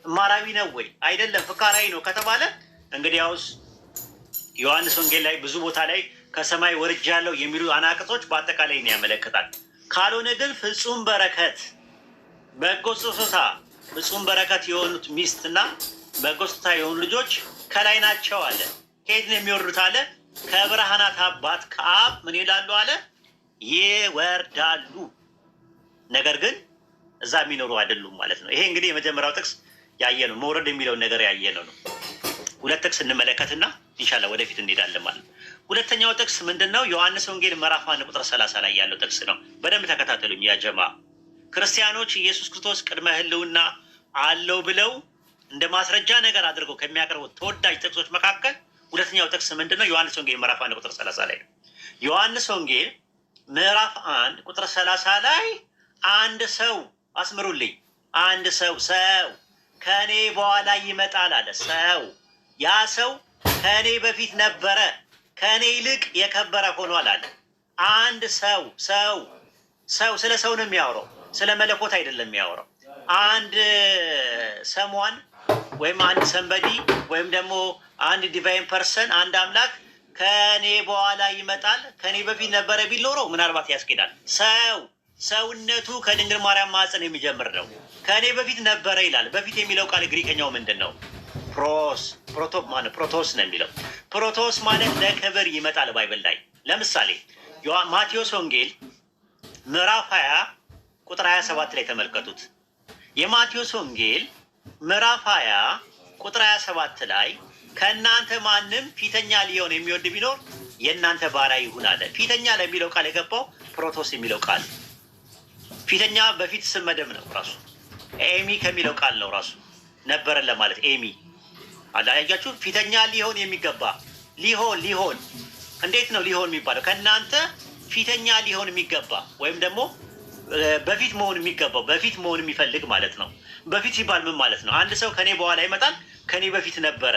ማራዊ ነው ወይ? አይደለም፣ ፍካራዊ ነው ከተባለ እንግዲያውስ ዮሐንስ ወንጌል ላይ ብዙ ቦታ ላይ ከሰማይ ወርጃለሁ የሚሉ አናቅጾች በአጠቃላይ ነው ያመለክታል። ካልሆነ ግን ፍጹም በረከት፣ በጎ ስጦታ፣ ፍጹም በረከት የሆኑት ሚስትና በጎ ስጦታ የሆኑ ልጆች ከላይ ናቸው አለ። ከየት ነው የሚወርዱት አለ? ከብርሃናት አባት ከአብ ምን ይላሉ አለ? ይወርዳሉ። ነገር ግን እዛ የሚኖሩ አይደሉም ማለት ነው። ይሄ እንግዲህ የመጀመሪያው ጥቅስ ያየ ነው። መውረድ የሚለውን ነገር ያየ ነው። ሁለት ጥቅስ እንመለከትና ኢንሻላህ ወደፊት እንሄዳለን ማለት ነው። ሁለተኛው ጥቅስ ምንድን ነው? ዮሐንስ ወንጌል ምዕራፍ 1 ቁጥር 30 ላይ ያለው ጥቅስ ነው። በደንብ ተከታተሉኝ ያ ጀማ። ክርስቲያኖች ኢየሱስ ክርስቶስ ቅድመ ሕልውና አለው ብለው እንደ ማስረጃ ነገር አድርገው ከሚያቀርቡት ተወዳጅ ጥቅሶች መካከል ሁለተኛው ጥቅስ ምንድን ነው? ዮሐንስ ወንጌል ምዕራፍ 1 ቁጥር 30 ላይ ነው። ዮሐንስ ወንጌል ምዕራፍ 1 ቁጥር 30 ላይ አንድ ሰው አስምሩልኝ፣ አንድ ሰው ከእኔ በኋላ ይመጣል አለ። ሰው ያ ሰው ከእኔ በፊት ነበረ፣ ከእኔ ይልቅ የከበረ ሆኗል አለ። አንድ ሰው ስለ ሰው ነው የሚያወራው፣ ስለ መለኮት አይደለም የሚያወራው። አንድ ሰሟን ወይም አንድ ሰንበዲ ወይም ደግሞ አንድ ዲቫይን ፐርሰን አንድ አምላክ ከእኔ በኋላ ይመጣል ከእኔ በፊት ነበረ ቢል ኖሮ ምናልባት ያስኬዳል። ሰውነቱ ከድንግል ማርያም ማህፀን የሚጀምር ነው። ከእኔ በፊት ነበረ ይላል። በፊት የሚለው ቃል ግሪከኛው ምንድን ነው? ፕሮቶስ ነው የሚለው። ፕሮቶስ ማለት ለክብር ይመጣል። ባይብል ላይ ለምሳሌ ማቴዎስ ወንጌል ምዕራፍ 20 ቁጥር 27 ላይ ተመልከቱት። የማቴዎስ ወንጌል ምዕራፍ 20 ቁጥር 27 ላይ ከእናንተ ማንም ፊተኛ ሊሆን የሚወድ ቢኖር የእናንተ ባሪያ ይሁን አለ። ፊተኛ ለሚለው ቃል የገባው ፕሮቶስ የሚለው ቃል ፊተኛ በፊት ስም መደብ ነው። ራሱ ኤሚ ከሚለው ቃል ነው ራሱ ነበረን ለማለት ኤሚ አላያችሁ። ፊተኛ ሊሆን የሚገባ ሊሆን እንዴት ነው ሊሆን የሚባለው? ከእናንተ ፊተኛ ሊሆን የሚገባ ወይም ደግሞ በፊት መሆን የሚገባው በፊት መሆን የሚፈልግ ማለት ነው። በፊት ሲባል ምን ማለት ነው? አንድ ሰው ከኔ በኋላ ይመጣል ከኔ በፊት ነበረ።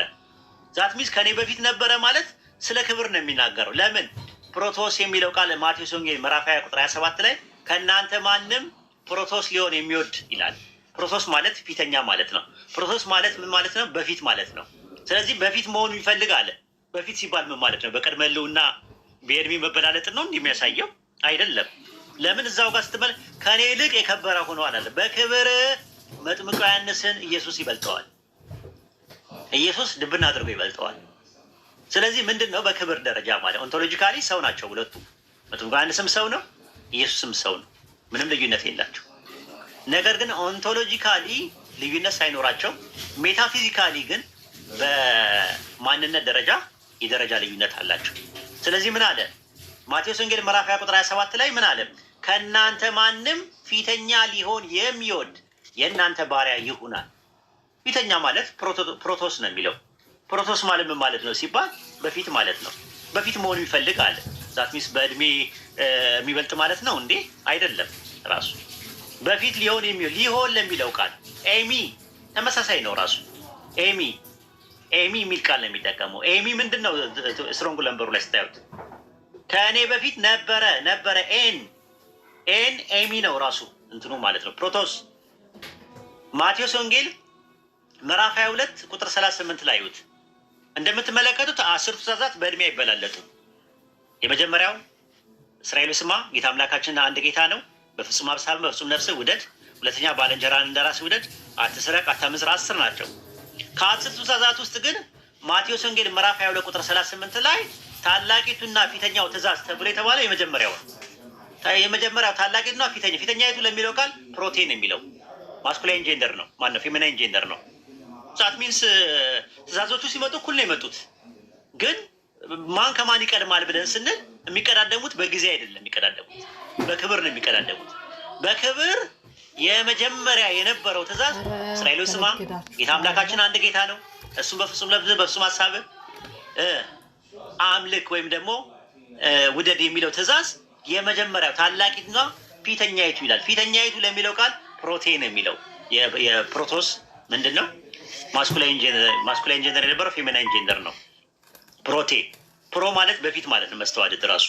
ዛት ሚስ ከኔ በፊት ነበረ ማለት ስለ ክብር ነው የሚናገረው። ለምን? ፕሮቶስ የሚለው ቃል ማቴዎስ ወንጌል ምዕራፍ 20 ቁጥር 27 ላይ ከእናንተ ማንም ፕሮቶስ ሊሆን የሚወድ ይላል። ፕሮቶስ ማለት ፊተኛ ማለት ነው። ፕሮቶስ ማለት ምን ማለት ነው? በፊት ማለት ነው። ስለዚህ በፊት መሆኑ ይፈልግ አለ። በፊት ሲባል ምን ማለት ነው? በቅድመ ሕልውና በእድሜ መበላለጥን ነው እንደሚያሳየው አይደለም። ለምን? እዛው ጋር ስትመል ከኔ ይልቅ የከበረ ሆኗል አለ። በክብር መጥምቁ ዮሐንስን ኢየሱስ ይበልጠዋል። ኢየሱስ ድብና አድርጎ ይበልጠዋል። ስለዚህ ምንድን ነው በክብር ደረጃ ማለት ኦንቶሎጂካሊ ሰው ናቸው ሁለቱ። መጥምቁ ዮሐንስም ሰው ነው፣ ኢየሱስም ሰው ነው። ምንም ልዩነት የላቸው። ነገር ግን ኦንቶሎጂካሊ ልዩነት ሳይኖራቸው ሜታፊዚካሊ ግን በማንነት ደረጃ የደረጃ ልዩነት አላቸው። ስለዚህ ምን አለ ማቴዎስ ወንጌል ምዕራፍ 20 ቁጥር 27 ላይ ምን አለ? ከእናንተ ማንም ፊተኛ ሊሆን የሚወድ የእናንተ ባሪያ ይሁናል። ፊተኛ ማለት ፕሮቶስ ነው የሚለው። ፕሮቶስ ማለት ምን ማለት ነው ሲባል በፊት ማለት ነው። በፊት መሆኑ ይፈልግ አለ። ዛት ሚስ በእድሜ የሚበልጥ ማለት ነው እንዴ? አይደለም። ራሱ በፊት ሊሆን ለሚለው ቃል ኤሚ ተመሳሳይ ነው። ራሱ ኤሚ የሚል ቃል ነው የሚጠቀመው። ኤሚ ምንድን ነው? ስትሮንግ ለምበሩ ላይ ስታዩት ከእኔ በፊት ነበረ ኤን ኤሚ ነው ራሱ እንትኑ ማለት ነው ፕሮቶስ። ማቴዎስ ወንጌል ምዕራፍ 22 ቁጥር 38 ላይ ይሁት እንደምትመለከቱት 10ቱ ትእዛዛት በእድሜ አይበላለጡ። የመጀመሪያው እስራኤል ስማ ጌታ አምላካችን አንድ ጌታ ነው፣ በፍጹም ሀሳብ በፍጹም ነፍስ ውደድ። ሁለተኛ ባልንጀራን እንደራስህ ውደድ። አትስረቅ፣ አታመንዝር 10 ናቸው። ከ10ቱ ትእዛዛት ውስጥ ግን ማቴዎስ ወንጌል ምዕራፍ 22 ቁጥር 38 ላይ ታላቂቱና ፊተኛው ትእዛዝ ተብሎ የተባለው የመጀመሪያው ታላቂቱና ፊተኛይቱ ለሚለው ቃል ፕሮቴን የሚለው ማስኩላይን ጄንደር ነው። ማነው? ፌሚናይን ጄንደር ነው። ዛት ሚንስ ትእዛዞቹ ሲመጡ እኩል ነው የመጡት። ግን ማን ከማን ይቀድማል ብለን ስንል የሚቀዳደሙት በጊዜ አይደለም፣ የሚቀዳደሙት በክብር ነው የሚቀዳደሙት። በክብር የመጀመሪያ የነበረው ትእዛዝ እስራኤል ስማ ጌታ አምላካችን አንድ ጌታ ነው፣ እሱም በፍጹም ልብህ በፍጹም ሀሳብ አምልክ ወይም ደግሞ ውደድ የሚለው ትእዛዝ የመጀመሪያው ታላቂቱና ፊተኛይቱ ይላል። ፊተኛይቱ ለሚለው ቃል ፕሮቴን የሚለው የፕሮቶስ ምንድን ነው? ማስኩላይን ጀንደር የነበረው ፌሚናይን ጀንደር ነው። ፕሮ ማለት በፊት ማለት ነው። መስተዋድድ ራሱ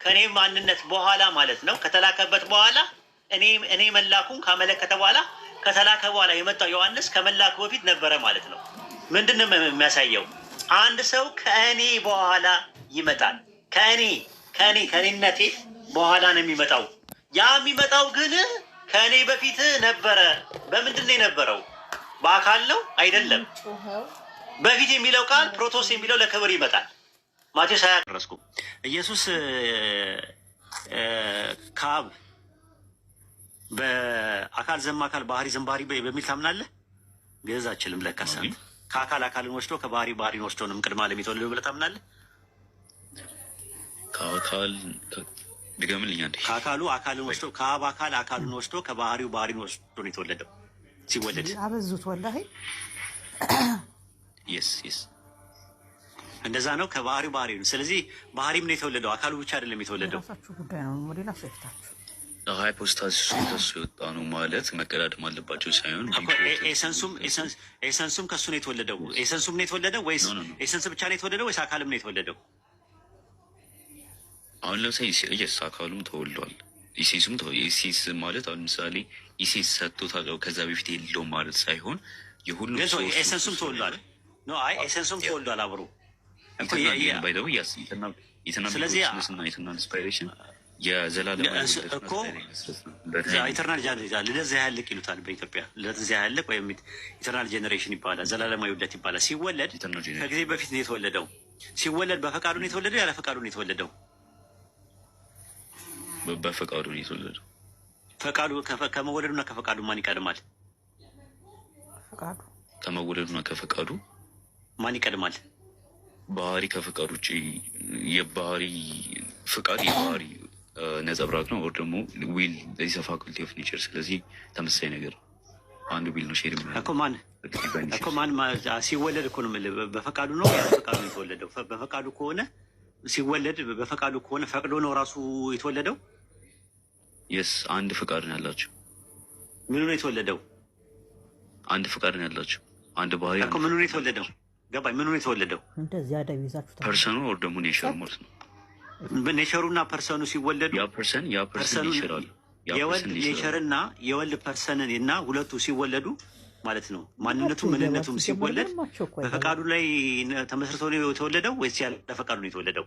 ከኔ ማንነት በኋላ ማለት ነው። ከተላከበት በኋላ እኔ መላኩን ካመለከተ በኋላ ከተላከ በኋላ የመጣው ዮሐንስ ከመላኩ በፊት ነበረ ማለት ነው። ምንድን ነው የሚያሳየው? አንድ ሰው ከእኔ በኋላ ይመጣል። ከእኔነቴ በኋላ ነው የሚመጣው። ያ የሚመጣው ግን ከእኔ በፊት ነበረ። በምንድን ነው የነበረው? በአካል ነው አይደለም። በፊት የሚለው ቃል ፕሮቶስ የሚለው ለክብር ይመጣል። ማቴዎስ 20 ደረስኩ። ኢየሱስ ከአብ በአካል ዘማካል ባህሪ ዘንባሪ በሚል ታምናለህ? ገዛ አችልም ለካሳ ከአካል አካልን ወስዶ ከባህሪ ባህሪን ወስዶ ነው ቅድመ ዓለም የተወለደው ብለህ ታምናለህ? ከአካል ድገምልኝ አንዴ። ከአካሉ አካልን ወስዶ ከአብ አካል አካልን ወስዶ ከባህሪው ባህሪን ወስዶ ነው የተወለደው። ሲወለድ አበዙት ወላሂ። የስ እንደዛ ነው። ከባህሪው ባህሪ ነው። ስለዚህ ባህሪም ነው የተወለደው፣ አካሉ ብቻ አይደለም የተወለደው። ራሳችሁ ጉዳይ ነው። ወዴላ ሰፍታችሁ ሃይፖስታሲሱ ከሱ የወጣ ነው ማለት መቀዳደም አለባቸው ሳይሆን ኤሰንሱም ከሱ ነው የተወለደው። ኤሰንሱም ነው የተወለደው ወይስ ኤሰንስ ብቻ ነው የተወለደው ወይስ አካልም ነው የተወለደው? አሁን ለምሳሌ የስ አካሉም ተወልዷል። ኢሴሱም ኢሴስ ማለት አሁን ምሳሌ ኢሴስ ሰጥቶታል ከዛ በፊት የለውም ማለት ሳይሆን የሁሉም ኤሰንሱም ተወልዷል። ኖ አይ ኤሰንሱም ተወልዷል አብሮ። ስለዚህ ኢንስፓይሬሽን የዘላለም እኮ ኢተርናል ለዚያ ያለቅ ይሉታል በኢትዮጵያ። ለዚያ ያለቅ ወይም ኢተርናል ጄኔሬሽን ይባላል፣ ዘላለማዊ ውልደት ይባላል። ሲወለድ ከጊዜ በፊት ነው የተወለደው። ሲወለድ በፈቃዱ ነው የተወለደው ያለ ፈቃዱ ነው የተወለደው? በፈቃዱ ነው የተወለደው። ፈቃዱ ከመወለዱና ከፈቃዱ ማን ይቀድማል? ፈቃዱ ከመወለዱና ከፈቃዱ ማን ይቀድማል? ባህሪ ከፈቃዱ ውጭ የባህሪ ፈቃድ የባህሪ ነጸብራቅ ነው። ወር ደግሞ ዊል ዛ ፋኩልቲ ኦፍ ኔቸር። ስለዚህ ተመሳሳይ ነገር አንዱ ዊል ነው ሼር እኮ ማን ሲወለድ እኮ ነው በፈቃዱ ነው ያለ ፈቃዱ ነው የተወለደው? በፈቃዱ ከሆነ ሲወለድ በፈቃዱ ከሆነ ፈቅዶ ነው ራሱ የተወለደው? የስ አንድ ፈቃድ ነው ያላቸው። ምኑ ነው የተወለደው? አንድ ፈቃድ ነው ያላቸው። አንድ ባህሪ እኮ ምኑ ነው የተወለደው? ገባኝ። ምኑ ነው የተወለደው? እንደዚህ አደብ ይዛችሁ ፐርሰኑ ወር ደግሞ ኔቸር ማለት ነው። ኔቸሩና ፐርሰኑ ሲወለዱ ያ ፐርሰን ይችላል። የወልድ ኔቸርና የወልድ ፐርሰንን እና ሁለቱ ሲወለዱ ማለት ነው። ማንነቱም ምንነቱም ሲወለድ በፈቃዱ ላይ ተመስርቶ ነው የተወለደው ወይስ ያለ ፈቃዱ ነው የተወለደው?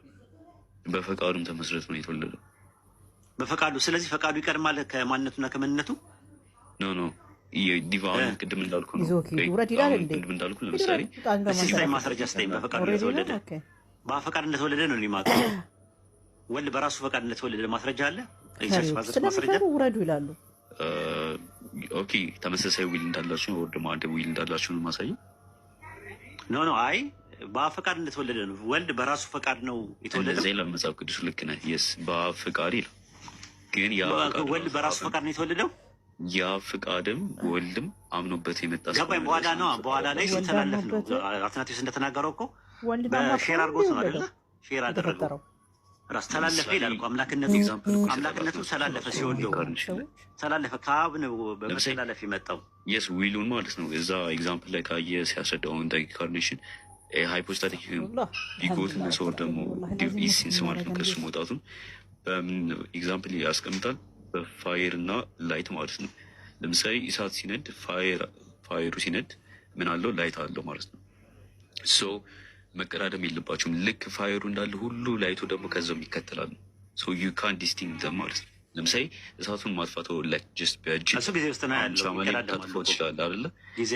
በፈቃዱም ተመስርቶ ነው የተወለደው። በፈቃዱ። ስለዚህ ፈቃዱ ይቀድማል ከማንነቱና ከምንነቱ? ኖ ዲቫን ቅድም እንዳልኩ ነው። ቅድም እንዳልኩ ለምሳሌ ስጠኝ ማስረጃ ስጠኝ። በፈቃዱ እንደተወለደ በፈቃድ እንደተወለደ ነው ሊማቀ ወልድ በራሱ ፈቃድ እንደተወለደ ማስረጃ አለ? ማስረጃ ውረዱ ይላሉ። ኦኬ ተመሳሳይ ዊል እንዳላችሁ ነው ደግሞ አንድ ዊል እንዳላችሁ ነው ማሳየው። ኖ አይ በፈቃድ እንደተወለደ ነው። ወልድ በራሱ ፈቃድ ነው የተወለደው። እንደዚህ ለመጽሐፍ ቅዱስ ልክ ነህ። የስ በፈቃድ ይላል። ግን ያ ወልድ በራሱ ፈቃድ ነው የተወለደው። ያ ፈቃድም ወልድም አምኖበት የመጣ ገባኝ። በኋላ ላይ ሲተላለፍ ነው። አትናቴዎስ እንደተናገረው እኮ በሼር አድርጎት ነው አይደለ? ሼር አደረገው ራስ ተላለፈ ይላል እኮ አምላክነቱ ተላለፈ። ሲወልደው ተላለፈ። ከአብ ነው በመተላለፍ የመጣው። የስ ዊሉን ማለት ነው። እዛ ኤግዛምፕል ላይ ካየ ሲያስረዳው ኢንካርኔሽን ሃይፖስታቲክ ቢጎት ሰው ደግሞ ኢሲንስ ማለት ነው። ከሱ መውጣቱን በምን ኤግዛምፕል ያስቀምጣል? በፋየር እና ላይት ማለት ነው። ለምሳሌ እሳት ሲነድ ፋየሩ ሲነድ ምን አለው? ላይት አለው ማለት ነው። ሶ መቀዳደም የለባቸውም። ልክ ፋየሩ እንዳለ ሁሉ ላይቱ ደግሞ ከዛው ይከተላሉ። ሶ ዩ ካን ዲስቲንግ ዘም ማለት ነው። ለምሳሌ እሳቱን ማጥፋት ላይክ ጀስት በእጅ ጊዜ ውስጥ ነው ያለው። ታጥፎ ትችላል አይደለ? ጊዜ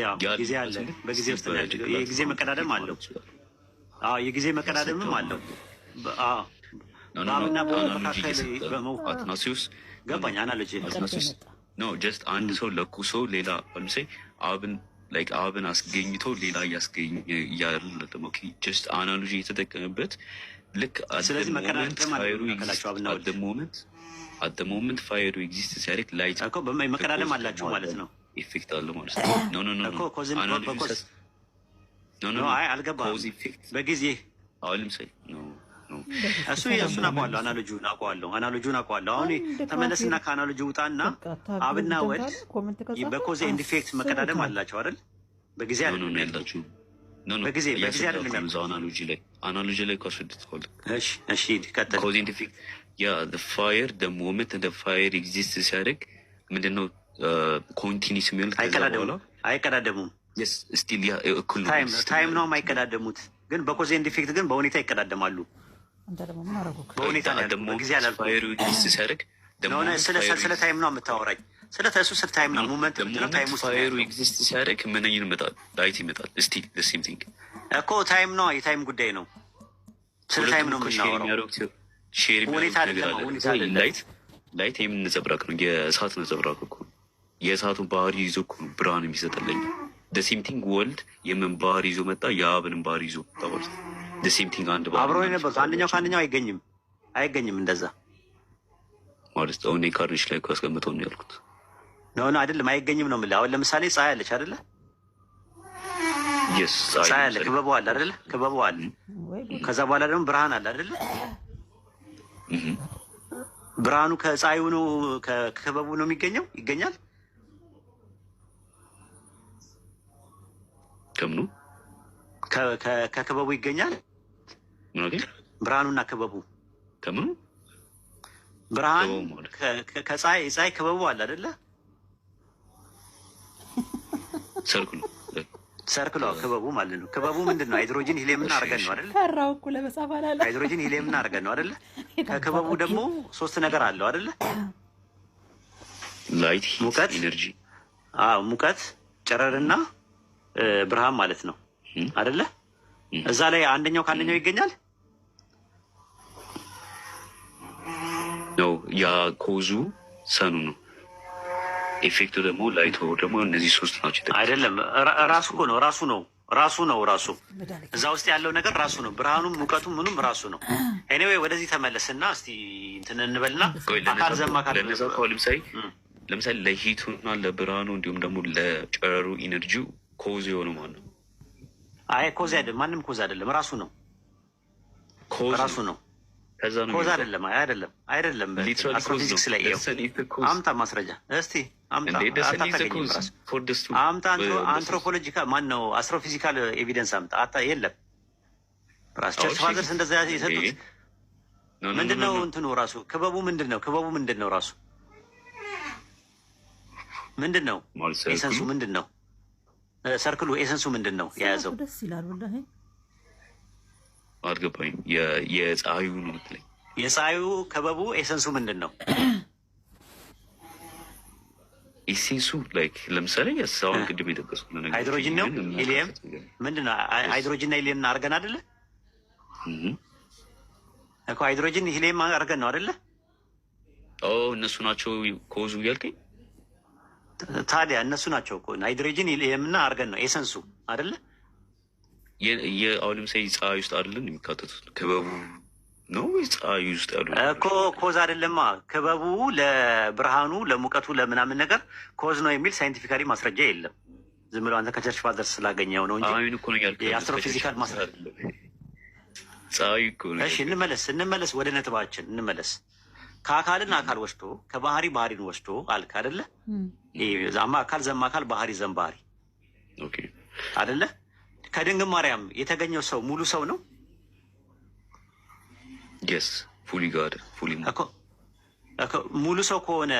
አለ። በጊዜ ውስጥ ነው ያለው። የጊዜ መቀዳደም አለው። የጊዜ መቀዳደምም አለው። በአብና በመካከል አትናሲዮስ ገባኝ። አናሎጂ ነው ጀስት አንድ ሰው ለኩሶ ሌላ ለምሳሌ አብን አስገኝቶ ሌላ እያስገኝ እያለ ደግሞ ጀስት አናሎጂ የተጠቀመበት ልክ ስለዚህ መቀዳደም አደ ሞመንት ፋየሩ ኤግዚስት ሲያደርግ ላይት መቀዳደም አላቸው ማለት ነው። ኢፌክት አለ ማለት ነው። አይ አልገባህም። በጊዜ አሁን ለምሳሌ እሱን አውቀዋለሁ። አናሎጂውን አውቀዋለሁ። አሁን ተመለስና ከአናሎጂ ውጣና አብና ወልድ በኮዝ ኤንድ ኢፌክት መቀዳደም አላቸው አይደል? በጊዜ አይደለም ያላችሁ። በጊዜ አይደለም ያለው አናሎጂ ላይ ካስወድተዋል። እሺ ቀጥል። ኮዝ ኤንድ ኢፌክት ፋየር ሞመንት ፋየር ኤግዚስት ሲያደርግ ምንድነው ኮንቲኒስ የሚሆን አይቀዳደሙም። ስቲል እኩል ታይም ነው የማይቀዳደሙት፣ ግን በኮዝ ኤንድ ኢፌክት ግን በሁኔታ ይቀዳደማሉ። በሁኔታ ጊዜ አላልኩም። ሲያደርግ ስለ ታይም ነው የምታወራኝ። ስለ ተሱ ስለ ታይም ነው ሙመንት ነው። ታይም ውስጥ ፋየሩ ኤግዚስት ሲያደርግ ምን ይመጣል? ላይት ይመጣል። እስቲ ሴም ቲንግ እኮ ታይም ነው። የታይም ጉዳይ ነው። ስለ ታይም ነው የምናወራው። ሼር ሁኔታ አይደለም። ላይት የምን ነጸብራቅ ነው? የእሳት ነጸብራቅ እኮ ነው። የእሳቱን ባህሪ ይዞ እኮ ነው ብርሃን የሚሰጠለኝ። ሴም ቲንግ ወልድ የምን ባህሪ ይዞ መጣ? የአብንም ባህሪ ይዞ መጣ። ሴም ቲንግ አንድ ባህሪ አብሮ ነበር። አንደኛው ከአንደኛው አይገኝም እንደዛ ማለት አሁን ኢንካርኔሽን ላይ እኮ አስቀምጠው ነው ያልኩት። ነው አይደለም፣ አይገኝም ነው የምልህ። አሁን ለምሳሌ ፀሐይ አለች አይደለ? ፀሐይ አለ፣ ክበቡ አለ አይደለ? ክበቡ አለ። ከዛ በኋላ ደግሞ ብርሃን አለ አይደለ? ብርሃኑ ከፀሐዩ ነው ከክበቡ ነው የሚገኘው? ይገኛል። ከምኑ ከክበቡ ይገኛል። ብርሃኑና ክበቡ ከምኑ ብርሃን ከፀሐይ ክበቡ አለ አይደለ? ሰርክሉ ክበቡ ማለት ነው። ክበቡ ምንድን ነው? ሃይድሮጂን ሂሊየምን አድርገን ነው አይደለ? ፈራው እኮ ለመጻፍ አላለ። ሃይድሮጂን ሂሊየምን አድርገን ነው አይደለ? ከክበቡ ደግሞ 3 ነገር አለው አይደለ? ላይት፣ ሙቀት፣ ኢነርጂ። ሙቀት፣ ጨረርና ብርሃን ማለት ነው አይደለ? እዛ ላይ አንደኛው ከአንደኛው ይገኛል ነው። ያ ኮዙ ሰኑ ነው። ኤፌክቱ ደግሞ ላይቶ ደግሞ እነዚህ 3 ናቸው። አይደለም ራሱ እኮ ነው። ራሱ እዛ ውስጥ ያለው ነገር ራሱ ነው። ብርሃኑም ሙቀቱም ምኑም ራሱ ነው። ኤኒዌይ ወደዚህ ተመለስና እስቲ እንትን እንበልና አካል ዘማካል ለምሳሌ ለሂቱና ለብርሃኑ እንዲሁም ደግሞ ለጨረሩ ኢነርጂው ኮዝ የሆነው ማን ነው? አይ ኮዝ አይደለም፣ ማንም ኮዝ አይደለም። ራሱ ነው። ራሱ ነው። ኮዝ አይደለም። አይደለም። አስትሮፊዚክስ ላይ አምጣ ማስረጃ እስቲ አምጣ። አንትሮፖሎጂካል ማን ነው? አስትሮፊዚካል ኤቪደንስ አምጣ። የለም። ራስ ቸርች ፋዘርስ እንደዛ የሰጡት ምንድነው? እንትኑ ራሱ ክበቡ ምንድነው? ራሱ ምንድነው? ኤሰንሱ ምንድነው? ሰርክሉ ኤሰንሱ ምንድነው የያዘው? ደስ ይላል ወላሂ። አልገባኝም። የፀሐዩ ነው የምትለኝ? የፀሐዩ ክበቡ ኤሰንሱ ምንድን ነው? ኤሴንሱ ላይክ ለምሳሌ አሁን ቅድም የጠቀስኩት ነገር ሃይድሮጂን ነው። ሂሊየም ምንድን ነው? ሃይድሮጂንና ሂሊየም አድርገን አይደለ እኮ ሃይድሮጂን ሂሊየም አድርገን ነው አይደለ? እነሱ ናቸው ኮዙ እያልከኝ? ታዲያ እነሱ ናቸው እኮ ሃይድሮጂን ሂሊየምና አድርገን ነው ኤሰንሱ አይደለ? አሁን ለምሳሌ ፀሐይ ውስጥ አይደለም የሚካተቱት? ክበቡ ነው ፀሐይ ውስጥ ያሉ እኮ ኮዝ አይደለማ። ክበቡ ለብርሃኑ ለሙቀቱ ለምናምን ነገር ኮዝ ነው የሚል ሳይንቲፊካሊ ማስረጃ የለም። ዝም ብሎ አንተ ከቸርች ፋዘርስ ስላገኘው ነው እንጂ የአስትሮፊዚካል ማስረጃ ፀሐይ እኮ ነው። እሺ እንመለስ፣ ወደ ነጥባችን እንመለስ። ከአካልን አካል ወስዶ ከባህሪ ባህሪን ወስዶ አልክ አይደለ? ዛማ አካል ዘማ አካል ባህሪ ዘም ባህሪ አይደለ? ከድንግል ማርያም የተገኘው ሰው ሙሉ ሰው ነው። ፉሊ ጋድ ፉሊ ሙሉ ሰው ከሆነ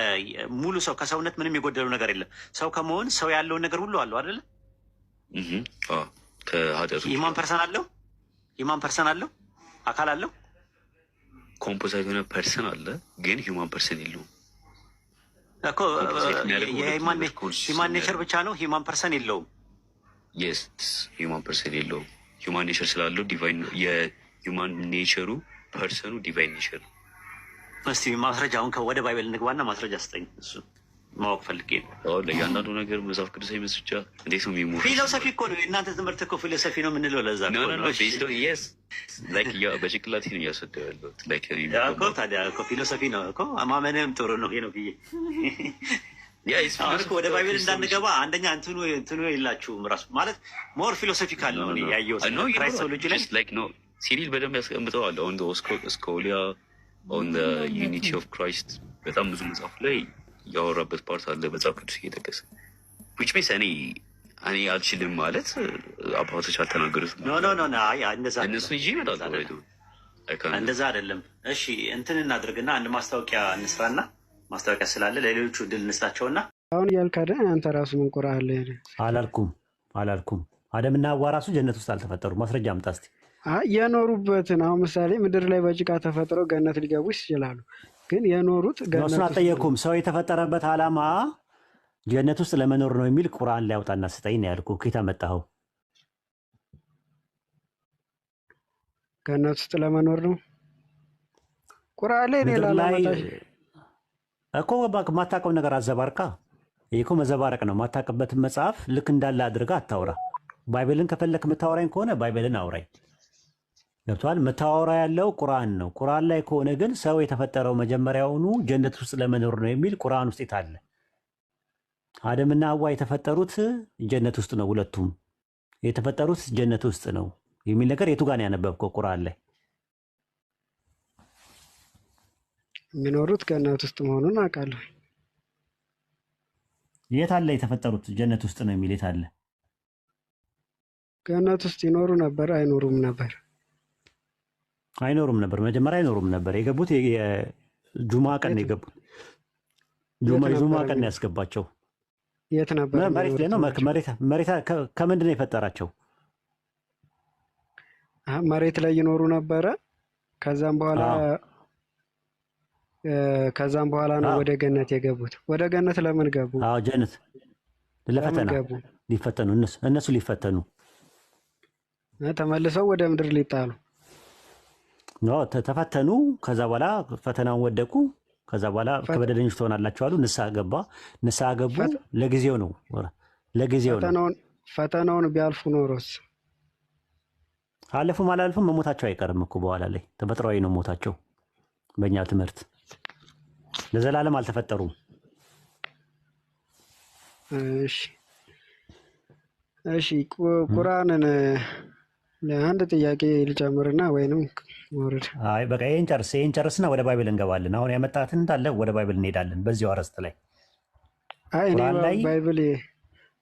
ሙሉ ሰው ከሰውነት ምንም የጎደለው ነገር የለም። ሰው ከመሆን ሰው ያለውን ነገር ሁሉ አለው አይደለ? ሂማን ፐርሰን አለው አካል አለው። ኮምፖዛይት የሆነ ፐርሰን አለ፣ ግን ሂማን ፐርሰን የለውም እኮ። ሂማን ኔቸር ብቻ ነው፣ ሂማን ፐርሰን የለውም። ሂማን ፐርሰን የለውም። ሂማን ኔቸር ስላለው ዲቫይን የሂማን ኔቸሩ ፐርሰኑ ዲቫይን ኔቸር። እስቲ ማስረጃውን ወደ ባይበል እንግባና ማስረጃ ስጠኝ። እሱ ማወቅ ፈልጌ ነው። ለእያንዳንዱ ነገር መጽሐፍ ቅዱሳዊ መስጫ እንዴት ነው የሚሞ ፊሎሶፊ እኮ ነው የእናንተ ትምህርት እኮ ፊሎሶፊ ነው የምንለው። ለዛ በጭንቅላቴ ነው እያስወደው ያለሁት እኮ። ታዲያ እኮ ፊሎሶፊ ነው እኮ ማመንም ጥሩ ነው ነው ብዬ ወደ ባይብል እንዳንገባ አንደኛ እንትኑ የላችሁም ራሱ ማለት ሞር ፊሎሶፊካል ነው ያየሁት ክራይስቶሎጂ ላይ ሲሪል በደንብ ያስቀምጠዋል። ኦን ስኮሊያ ኦን ዩኒቲ ኦፍ ክራይስት በጣም ብዙ መጽሐፍ ላይ ያወራበት ፓርት አለ መጽሐፍ ቅዱስ እየጠቀሰ ዊች ሚንስ እኔ አልችልም ማለት አባቶች አልተናገሩት እነሱ ይዤ ይመጣሉ። እንደዛ አይደለም። እሺ እንትን እናድርግና አንድ ማስታወቂያ እንስራና ማስታወቂያ ስላለ ለሌሎቹ እድል እንስጣቸውና አሁን እያልካደ አንተ ራሱ ምን ቆራለህ? አላልኩም። አደምና ሐዋ ራሱ ጀነት ውስጥ አልተፈጠሩ። ማስረጃ አምጣ እስኪ። የኖሩበትን አሁን ምሳሌ ምድር ላይ በጭቃ ተፈጥረው ገነት ሊገቡ ይችላሉ። ግን የኖሩት ገነት እሱን ውስጥ ነው። አልጠየኩም። ሰው የተፈጠረበት ዓላማ ጀነት ውስጥ ለመኖር ነው የሚል ቁርአን ላይ አውጣና ስጠኝ ነው ያልኩህ። ከየት አመጣኸው? ገነት ውስጥ ለመኖር ነው ቁርአን ላይ እኔ ምድር ላይ ላላመጣሽ እኮ ማታውቀው ነገር አዘባርቃ። ይህ እኮ መዘባረቅ ነው። ማታውቅበትን መጽሐፍ ልክ እንዳለ አድርጋ አታውራ። ባይብልን ከፈለክ የምታወራኝ ከሆነ ባይብልን አውራኝ። ገብቶሃል? የምታወራ ያለው ቁርአን ነው። ቁርአን ላይ ከሆነ ግን ሰው የተፈጠረው መጀመሪያውኑ ጀነት ውስጥ ለመኖር ነው የሚል ቁርአን ውስጥ የታለ? አደምና ሐዋ የተፈጠሩት ጀነት ውስጥ ነው። ሁለቱም የተፈጠሩት ጀነት ውስጥ ነው የሚል ነገር የቱ ጋር ነው ያነበብከው ቁርአን ላይ? የሚኖሩት ገነት ውስጥ መሆኑን አውቃለሁ። የት አለ የተፈጠሩት ጀነት ውስጥ ነው የሚል የት አለ? ገነት ውስጥ ይኖሩ ነበር አይኖሩም ነበር? አይኖሩም ነበር። መጀመሪያ አይኖሩም ነበር። የገቡት የጁማ ቀን ነው የገቡት። ጁማ ቀን ነው ያስገባቸው። የት ነበር? መሬት ላይ ነው። መሬት ከምንድን ነው የፈጠራቸው? መሬት ላይ ይኖሩ ነበረ። ከዛም በኋላ ነው ወደ ገነት የገቡት። ወደ ገነት ለምን ገቡ? አዎ ጀነት ለፈተና ሊፈተኑ፣ እነሱ ሊፈተኑ ተመልሰው ወደ ምድር ሊጣሉ ተፈተኑ። ከዛ በኋላ ፈተናውን ወደቁ። ከዛ በኋላ ከበደለኞች ትሆናላችሁ አሉ። ንስሐ ገቡ። ለጊዜው ነው። ፈተናውን ቢያልፉ ኖሮስ? አለፉም አላለፉም መሞታቸው አይቀርም እኮ በኋላ ላይ ተፈጥሯዊ ነው ሞታቸው። በእኛ ትምህርት ለዘላለም አልተፈጠሩም። እሺ ቁርአንን ለአንድ ጥያቄ ልጨምርና ወይንም ወርድ። አይ በቃ ይሄን ጨርስና ወደ ባይብል እንገባለን። አሁን ያመጣትን እንዳለ ወደ ባይብል እንሄዳለን። በዚሁ አርዕስት ላይ አይ እኔ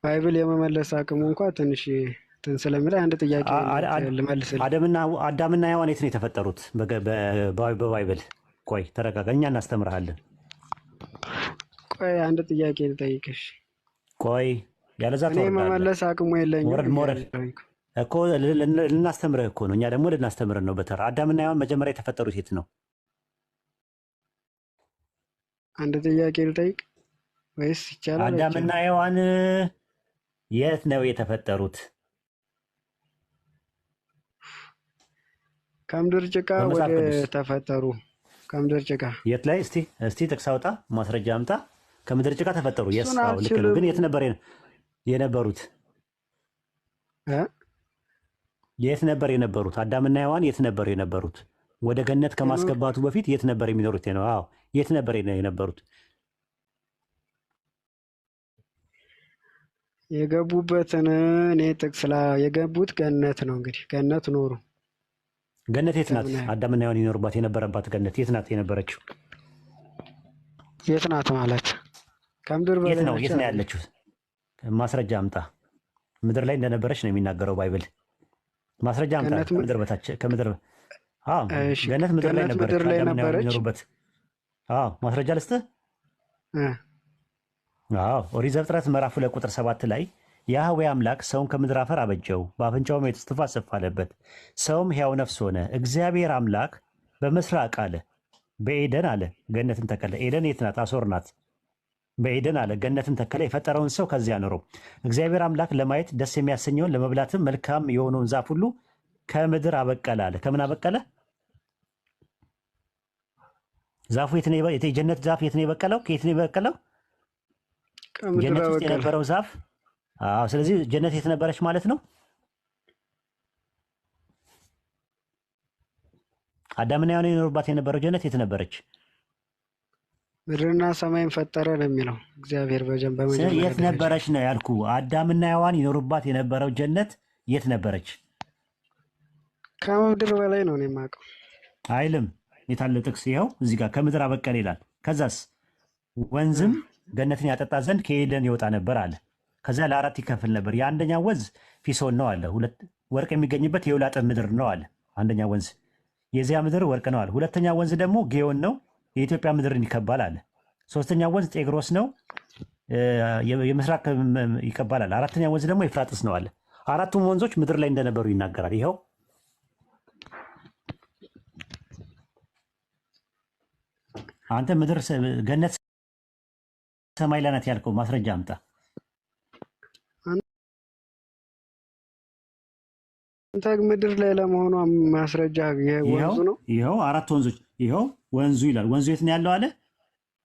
ባይብል የመመለስ አቅሙ እንኳን ትንሽ ስለሚል አንድ ጥያቄ ልመልስልህ። አዳምና ሔዋን የት ነው የተፈጠሩት በባይብል? ቆይ ተረጋጋ፣ እኛ እናስተምርሃለን። ቆይ አንድ ጥያቄ ልጠይቅሽ። ቆይ ያለዛ እኔ መመለስ አቅሙ የለኝም እኮ ልናስተምርህ እኮ ነው። እኛ ደግሞ ልናስተምርህ ነው በተራ። አዳምና ሔዋን መጀመሪያ የተፈጠሩት የት ነው? አንድ ጥያቄ ልጠይቅ ወይስ ይቻላል? አዳምና ሔዋን የት ነው የተፈጠሩት? ከምድር ጭቃ ወደ ተፈጠሩ። ከምድር ጭቃ የት ላይ? እስቲ ጥቅስ አውጣ፣ ማስረጃ አምጣ። ከምድር ጭቃ ተፈጠሩ። የስ ልክ ነው። ግን የት ነበር የነበሩት? የት ነበር የነበሩት? አዳምና ሔዋን የት ነበር የነበሩት? ወደ ገነት ከማስገባቱ በፊት የት ነበር የሚኖሩት? ነው። አዎ የት ነበር የነበሩት? የገቡበትን እኔ ጥቅስ የገቡት ገነት ነው። እንግዲህ ገነት ኖሩ። ገነት የት ናት? አዳምና ሔዋን ይኖሩባት የነበረባት ገነት የት ናት የነበረችው? የት ናት ማለት ከምድር በላይ ነው። የት ነው ያለችው? ማስረጃ አምጣ። ምድር ላይ እንደነበረች ነው የሚናገረው ባይብል። ማስረጃ አምጣ። ከምድር በታች ከምድር ገነት ምድር ላይ ነበረች። አዳምና ሔዋን ይኖሩበት። ማስረጃ ልስጥህ። ኦሪት ዘፍጥረት ምዕራፍ 2 ቁጥር 7 ላይ ያህዌ አምላክ ሰውን ከምድር አፈር አበጀው፣ በአፍንጫውም የእስትንፋስ አሰፋለበት፣ ሰውም ሕያው ነፍስ ሆነ። እግዚአብሔር አምላክ በምስራቅ አለ፣ በኤደን አለ፣ ገነትን ተከለ። ኤደን የት ናት? አሶር ናት። በኤደን አለ፣ ገነትን ተከለ። የፈጠረውን ሰው ከዚያ ኖረው። እግዚአብሔር አምላክ ለማየት ደስ የሚያሰኘውን ለመብላትም መልካም የሆነውን ዛፍ ሁሉ ከምድር አበቀለ አለ። ከምን አበቀለ? ዛፉ የጀነት ዛፍ የት ነው የበቀለው? ከየት ነው የበቀለው? ጀነት ውስጥ የነበረው ዛፍ። ስለዚህ ጀነት የት ነበረች ማለት ነው? አዳምና ሔዋን የኖሩባት የነበረው ጀነት የት ነበረች? ምድርና ሰማይን ፈጠረ ነው የሚለው እግዚአብሔር በመጀመሪያ። የት ነበረች ነው ያልኩ። አዳምና ሔዋን ይኖሩባት የነበረው ጀነት የት ነበረች? ከምድር በላይ ነው የማውቀው። አይልም። የታለ ጥቅስ? ይኸው እዚህ ጋር ከምድር አበቀለ ይላል። ከዛስ ወንዝም ገነትን ያጠጣ ዘንድ ከኤደን ይወጣ ነበር አለ። ከዛ ለአራት ይከፍል ነበር። የአንደኛ ወንዝ ፊሶን ነው አለ። ወርቅ የሚገኝበት የውላጠ ምድር ነው አለ። አንደኛ ወንዝ የዚያ ምድር ወርቅ ነው አለ። ሁለተኛ ወንዝ ደግሞ ጌዮን ነው፣ የኢትዮጵያ ምድርን ይከባል አለ። ሶስተኛ ወንዝ ጤግሮስ ነው፣ የምስራቅ ይከባል አለ። አራተኛ ወንዝ ደግሞ ኤፍራጥስ ነው አለ። አራቱም ወንዞች ምድር ላይ እንደነበሩ ይናገራል። ይኸው አንተ ምድር ገነት ሰማይ ላይ ናት ያልከው ማስረጃ አምጣ። አንተ ምድር ላይ ለመሆኗ ማስረጃ ወንዙ ነው። ይኸው 4 ወንዞች፣ ይኸው ወንዙ ይላል። ወንዙ የት ነው ያለው አለ?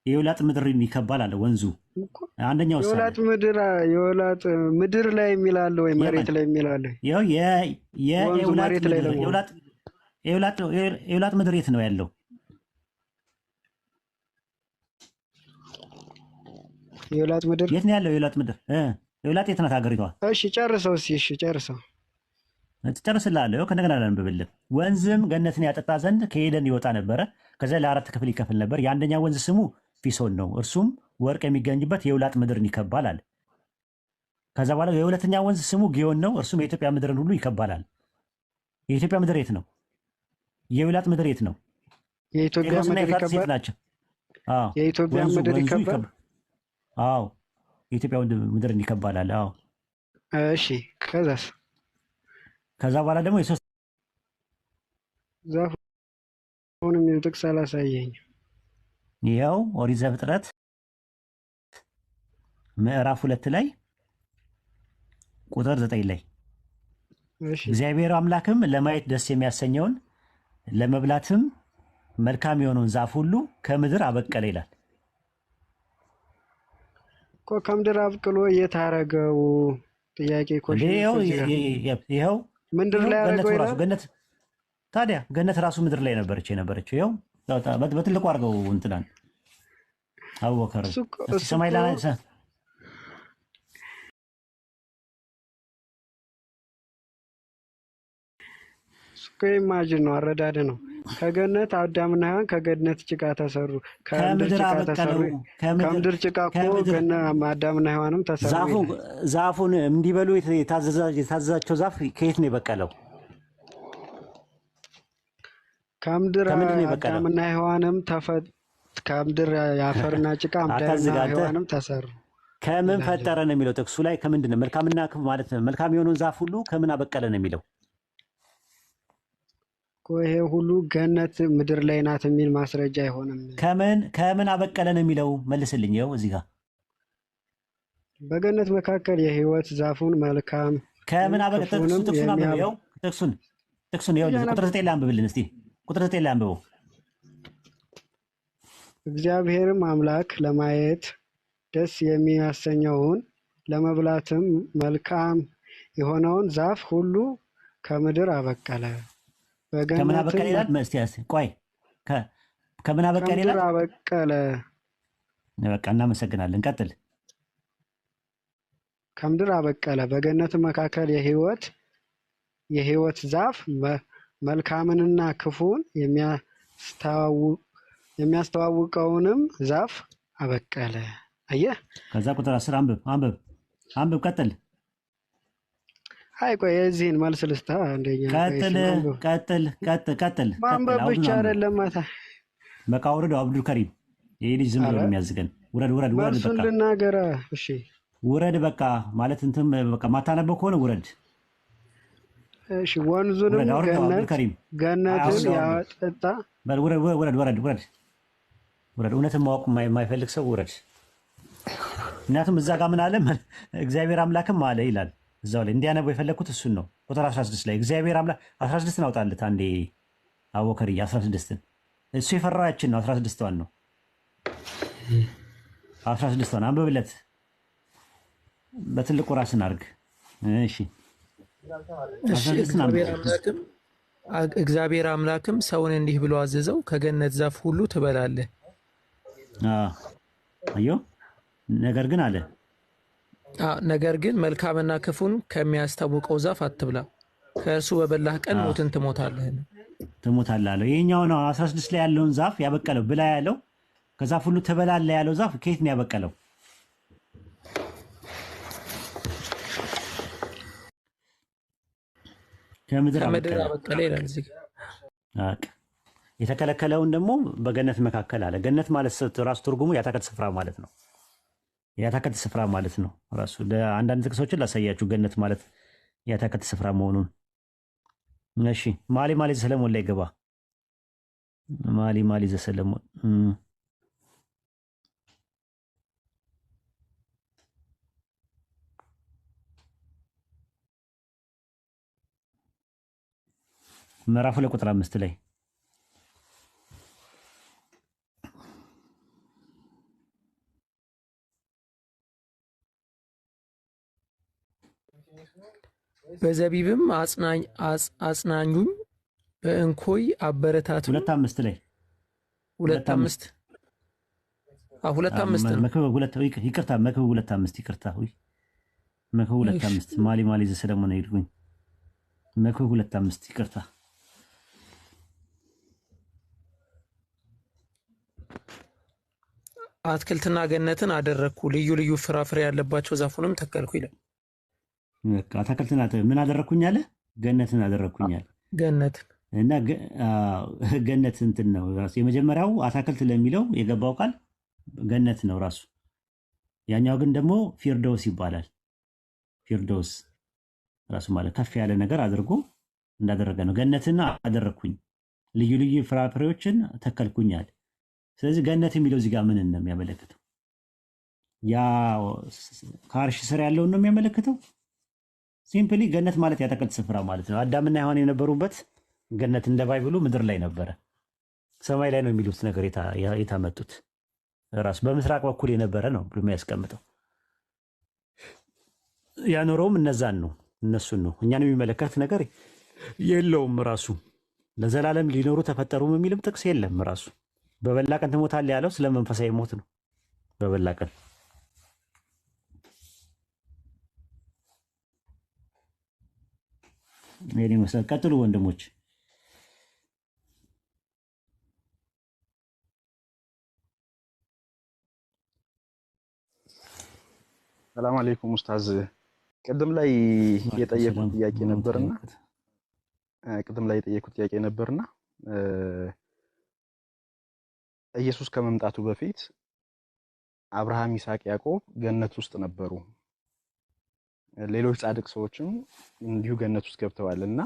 የውላጥ ምድር ይከባል አለ ወንዙ። አንደኛው የውላጥ ምድር ላይ የሚል አለ ወይ መሬት ላይ የሚል አለ? ይኸው የውላጥ ምድር የት ነው ያለው? የውላጥ ምድር የት ነው ያለው? የውላጥ ምድር የውላጥ የት ናት ሀገሪቷ? እሺ ጨርሰው። እሺ ጨርሰው። ትጨርስላለህ። ከእንደገና ላንብብልህ። ወንዝም ገነትን ያጠጣ ዘንድ ከኤደን ይወጣ ነበረ። ከዚያ ለ4 ክፍል ይከፍል ነበር። የአንደኛ ወንዝ ስሙ ፊሶን ነው፣ እርሱም ወርቅ የሚገኝበት የውላጥ ምድርን ይከባላል። ከዛ በኋላ የሁለተኛ ወንዝ ስሙ ጊዮን ነው፣ እርሱም የኢትዮጵያ ምድርን ሁሉ ይከባላል። የኢትዮጵያ ምድር የት ነው? የውላጥ ምድር የት ነው? የኢትዮጵያ ምድር ይከባል ናቸው። የኢትዮጵያ ምድር ይከባል። አዎ የኢትዮጵያ ምድርን ይከባላል። አዎ እሺ። ከዛስ? ከዛ በኋላ ደግሞ የሶስት ዛፉን የሚል ጥቅስ አላሳየኝ። ይኸው ኦሪት ዘፍጥረት ምዕራፍ 2 ላይ ቁጥር 9 ላይ እግዚአብሔር አምላክም ለማየት ደስ የሚያሰኘውን ለመብላትም መልካም የሆነውን ዛፍ ሁሉ ከምድር አበቀለ ይላል እኮ። ከምድር አብቅሎ የታረገው ጥያቄ እኮ ይኸው ምድር ላይ አረገው ይላል። ገነት ታዲያ ገነት ራሱ ምድር ላይ የነበረችው ይኸው በትልቁ አድርገው እንትናን አቡበከር ሰማይ ላይ ኢማጂን ነው፣ አረዳድ ነው። ከገነት አዳምና ሔዋን ከገነት ጭቃ ተሰሩ። ከምድር ጭቃ እኮ አዳምና ሔዋንም ተሰሩ። ዛፉን እንዲበሉ የታዘዛቸው ዛፍ ከየት ነው የበቀለው? ከምድር አዳምና ሔዋንም ከምድር የአፈርና ጭቃ አዳምና ሔዋንም ተሰሩ። ከምን ፈጠረ ነው የሚለው ጥቅሱ ላይ? ከምንድን ነው? መልካምና ክፉ ማለት መልካም የሆነውን ዛፍ ሁሉ ከምን አበቀለ ነው የሚለው? ይሄ ሁሉ ገነት ምድር ላይ ናት የሚል ማስረጃ አይሆንም። ከምን አበቀለ ነው የሚለው? መልስልኝ። ይኸው እዚህ ጋር በገነት መካከል የሕይወት ዛፉን መልካም ከምን አበቀለ? ጥቅሱን ቁጥር 9 ላይ አንብብልን እስቲ። ቁጥር 9 ላይ አንብበው። እግዚአብሔርም አምላክ ለማየት ደስ የሚያሰኘውን ለመብላትም መልካም የሆነውን ዛፍ ሁሉ ከምድር አበቀለ። ከምን አበቀለ ይላል? መስቲያስ ቆይ ከምን አበቀለ ይላል? አበቀለ። በቃ እናመሰግናለን። ቀጥል። ከምድር አበቀለ በገነት መካከል የሕይወት ዛፍ መልካምንና ክፉን የሚያስተዋውቀውንም ዛፍ አበቀለ። አየህ። ከዛ ቁጥር 10 አንብብ። ቀጥል። አይ ቆይ የዚህን መልስ ልስታ። አንደኛ ቀጥል። ማንበብ ብቻ አይደለም። ማታ በቃ ውረድ። አብዱል ከሪም ይሄ ልጅ ዝም ብሎ የሚያዝገን ውረድ። መልሱን ልናገረ። እሺ ውረድ። በቃ ማለት እንትን በቃ ማታነበው ከሆነ ውረድ። እሺ ወንዙንም ገነትን ያጠጣ ውረድ። እውነትን ማወቅ የማይፈልግ ሰው ውረድ። ምክንያቱም እዛ ጋር ምን አለ? እግዚአብሔር አምላክም አለ ይላል እዛው ላይ እንዲያነበው የፈለግኩት እሱን ነው። ቁጥር 16 ላይ እግዚአብሔር አምላክ 16ን አውጣለት አንዴ አቡበከርዬ። 16ን እሱ የፈራው ያችን ነው። 16ን ነው 16ን አንብብለት። በትልቁ ራስን አድርግ። እሺ እግዚአብሔር አምላክም ሰውን እንዲህ ብሎ አዘዘው፣ ከገነት ዛፍ ሁሉ ትበላለህ። አዮ ነገር ግን መልካምና ክፉን ከሚያስታውቀው ዛፍ አትብላ፣ ከእርሱ በበላህ ቀን ሞትን ትሞታለህ አለው። ይሄኛው ነው 16 ላይ ያለውን ዛፍ ያበቀለው ብላ ያለው። ከዛፍ ሁሉ ትበላለህ ያለው ዛፍ ከየት ነው ያበቀለው? ከምድር አበቀለ ይላል እዚህ። የተከለከለውን ደግሞ በገነት መካከል አለ። ገነት ማለት ራሱ ትርጉሙ የአታክልት ስፍራ ማለት ነው። የአታክልት ስፍራ ማለት ነው ራሱ። አንዳንድ ጥቅሶችን ላሳያችሁ ገነት ማለት የአታክልት ስፍራ መሆኑን። እሺ ማሊ ዘሰለሞን ላይ ገባ። ማሊ ዘሰለሞን ምዕራፍ 2 ቁጥር 5 ላይ በዘቢብም አጽናኙኝ በእንኮይ አበረታቱ 2:5 ላይ 2:5 2:5 ይቅርታ መክብብ 2:5 ይቅርታ መክብብ 2:5 ማሊ ዘሰለሞን ይልኩኝ መክብብ 2:5 ይቅርታ አትክልትና ገነትን አደረግኩ ልዩ ልዩ ፍራፍሬ ያለባቸው ዛፉንም ተከልኩ ይላል። አትክልትና ምን አደረግኩኝ አለ? ገነትን አደረግኩኝ አለ። ገነትን እና ገነት እንትን ነው ራሱ የመጀመሪያው አትክልት ለሚለው የገባው ቃል ገነት ነው ራሱ። ያኛው ግን ደግሞ ፊርዶስ ይባላል። ፊርዶስ ራሱ ማለት ከፍ ያለ ነገር አድርጎ እንዳደረገ ነው። ገነትን አደረግኩኝ ልዩ ልዩ ፍራፍሬዎችን ተከልኩኛል። ስለዚህ ገነት የሚለው እዚህ ጋር ምንን ነው የሚያመለክተው? ያ ከአርሽ ስር ያለውን ነው የሚያመለክተው። ሲምፕሊ ገነት ማለት ያተክልት ስፍራ ማለት ነው። አዳምና ሔዋን የነበሩበት ገነት እንደ ባይብሉ ምድር ላይ ነበረ። ሰማይ ላይ ነው የሚሉት ነገር የታመጡት ራሱ በምስራቅ በኩል የነበረ ነው ብሎ የሚያስቀምጠው። ያኖረውም እነሱን ነው። እኛን የሚመለከት ነገር የለውም። ራሱ ለዘላለም ሊኖሩ ተፈጠሩም የሚልም ጥቅስ የለም። ራሱ በበላ ቀን ትሞታለህ ያለው ስለ መንፈሳዊ ሞት ነው። በበላ ቀን ይሄን ይመስላል። ቀጥሉ ወንድሞች። ሰላም አለይኩም ኡስታዝ። ቅድም ላይ የጠየቁት ጥያቄ ነበርና ኢየሱስ ከመምጣቱ በፊት አብርሃም፣ ይስሐቅ፣ ያዕቆብ ገነት ውስጥ ነበሩ። ሌሎች ጻድቅ ሰዎችም እንዲሁ ገነት ውስጥ ገብተዋልና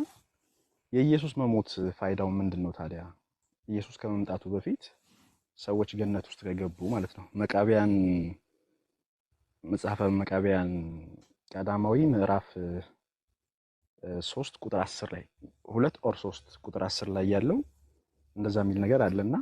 የኢየሱስ መሞት ፋይዳው ምንድነው ታዲያ? ኢየሱስ ከመምጣቱ በፊት ሰዎች ገነት ውስጥ ከገቡ ማለት ነው። መጽሐፈ መቃብያን ቀዳማዊ ምዕራፍ 3 ቁጥር 10 ላይ 2 ኦር 3 ቁጥር 10 ላይ ያለው እንደዛ የሚል ነገር አለና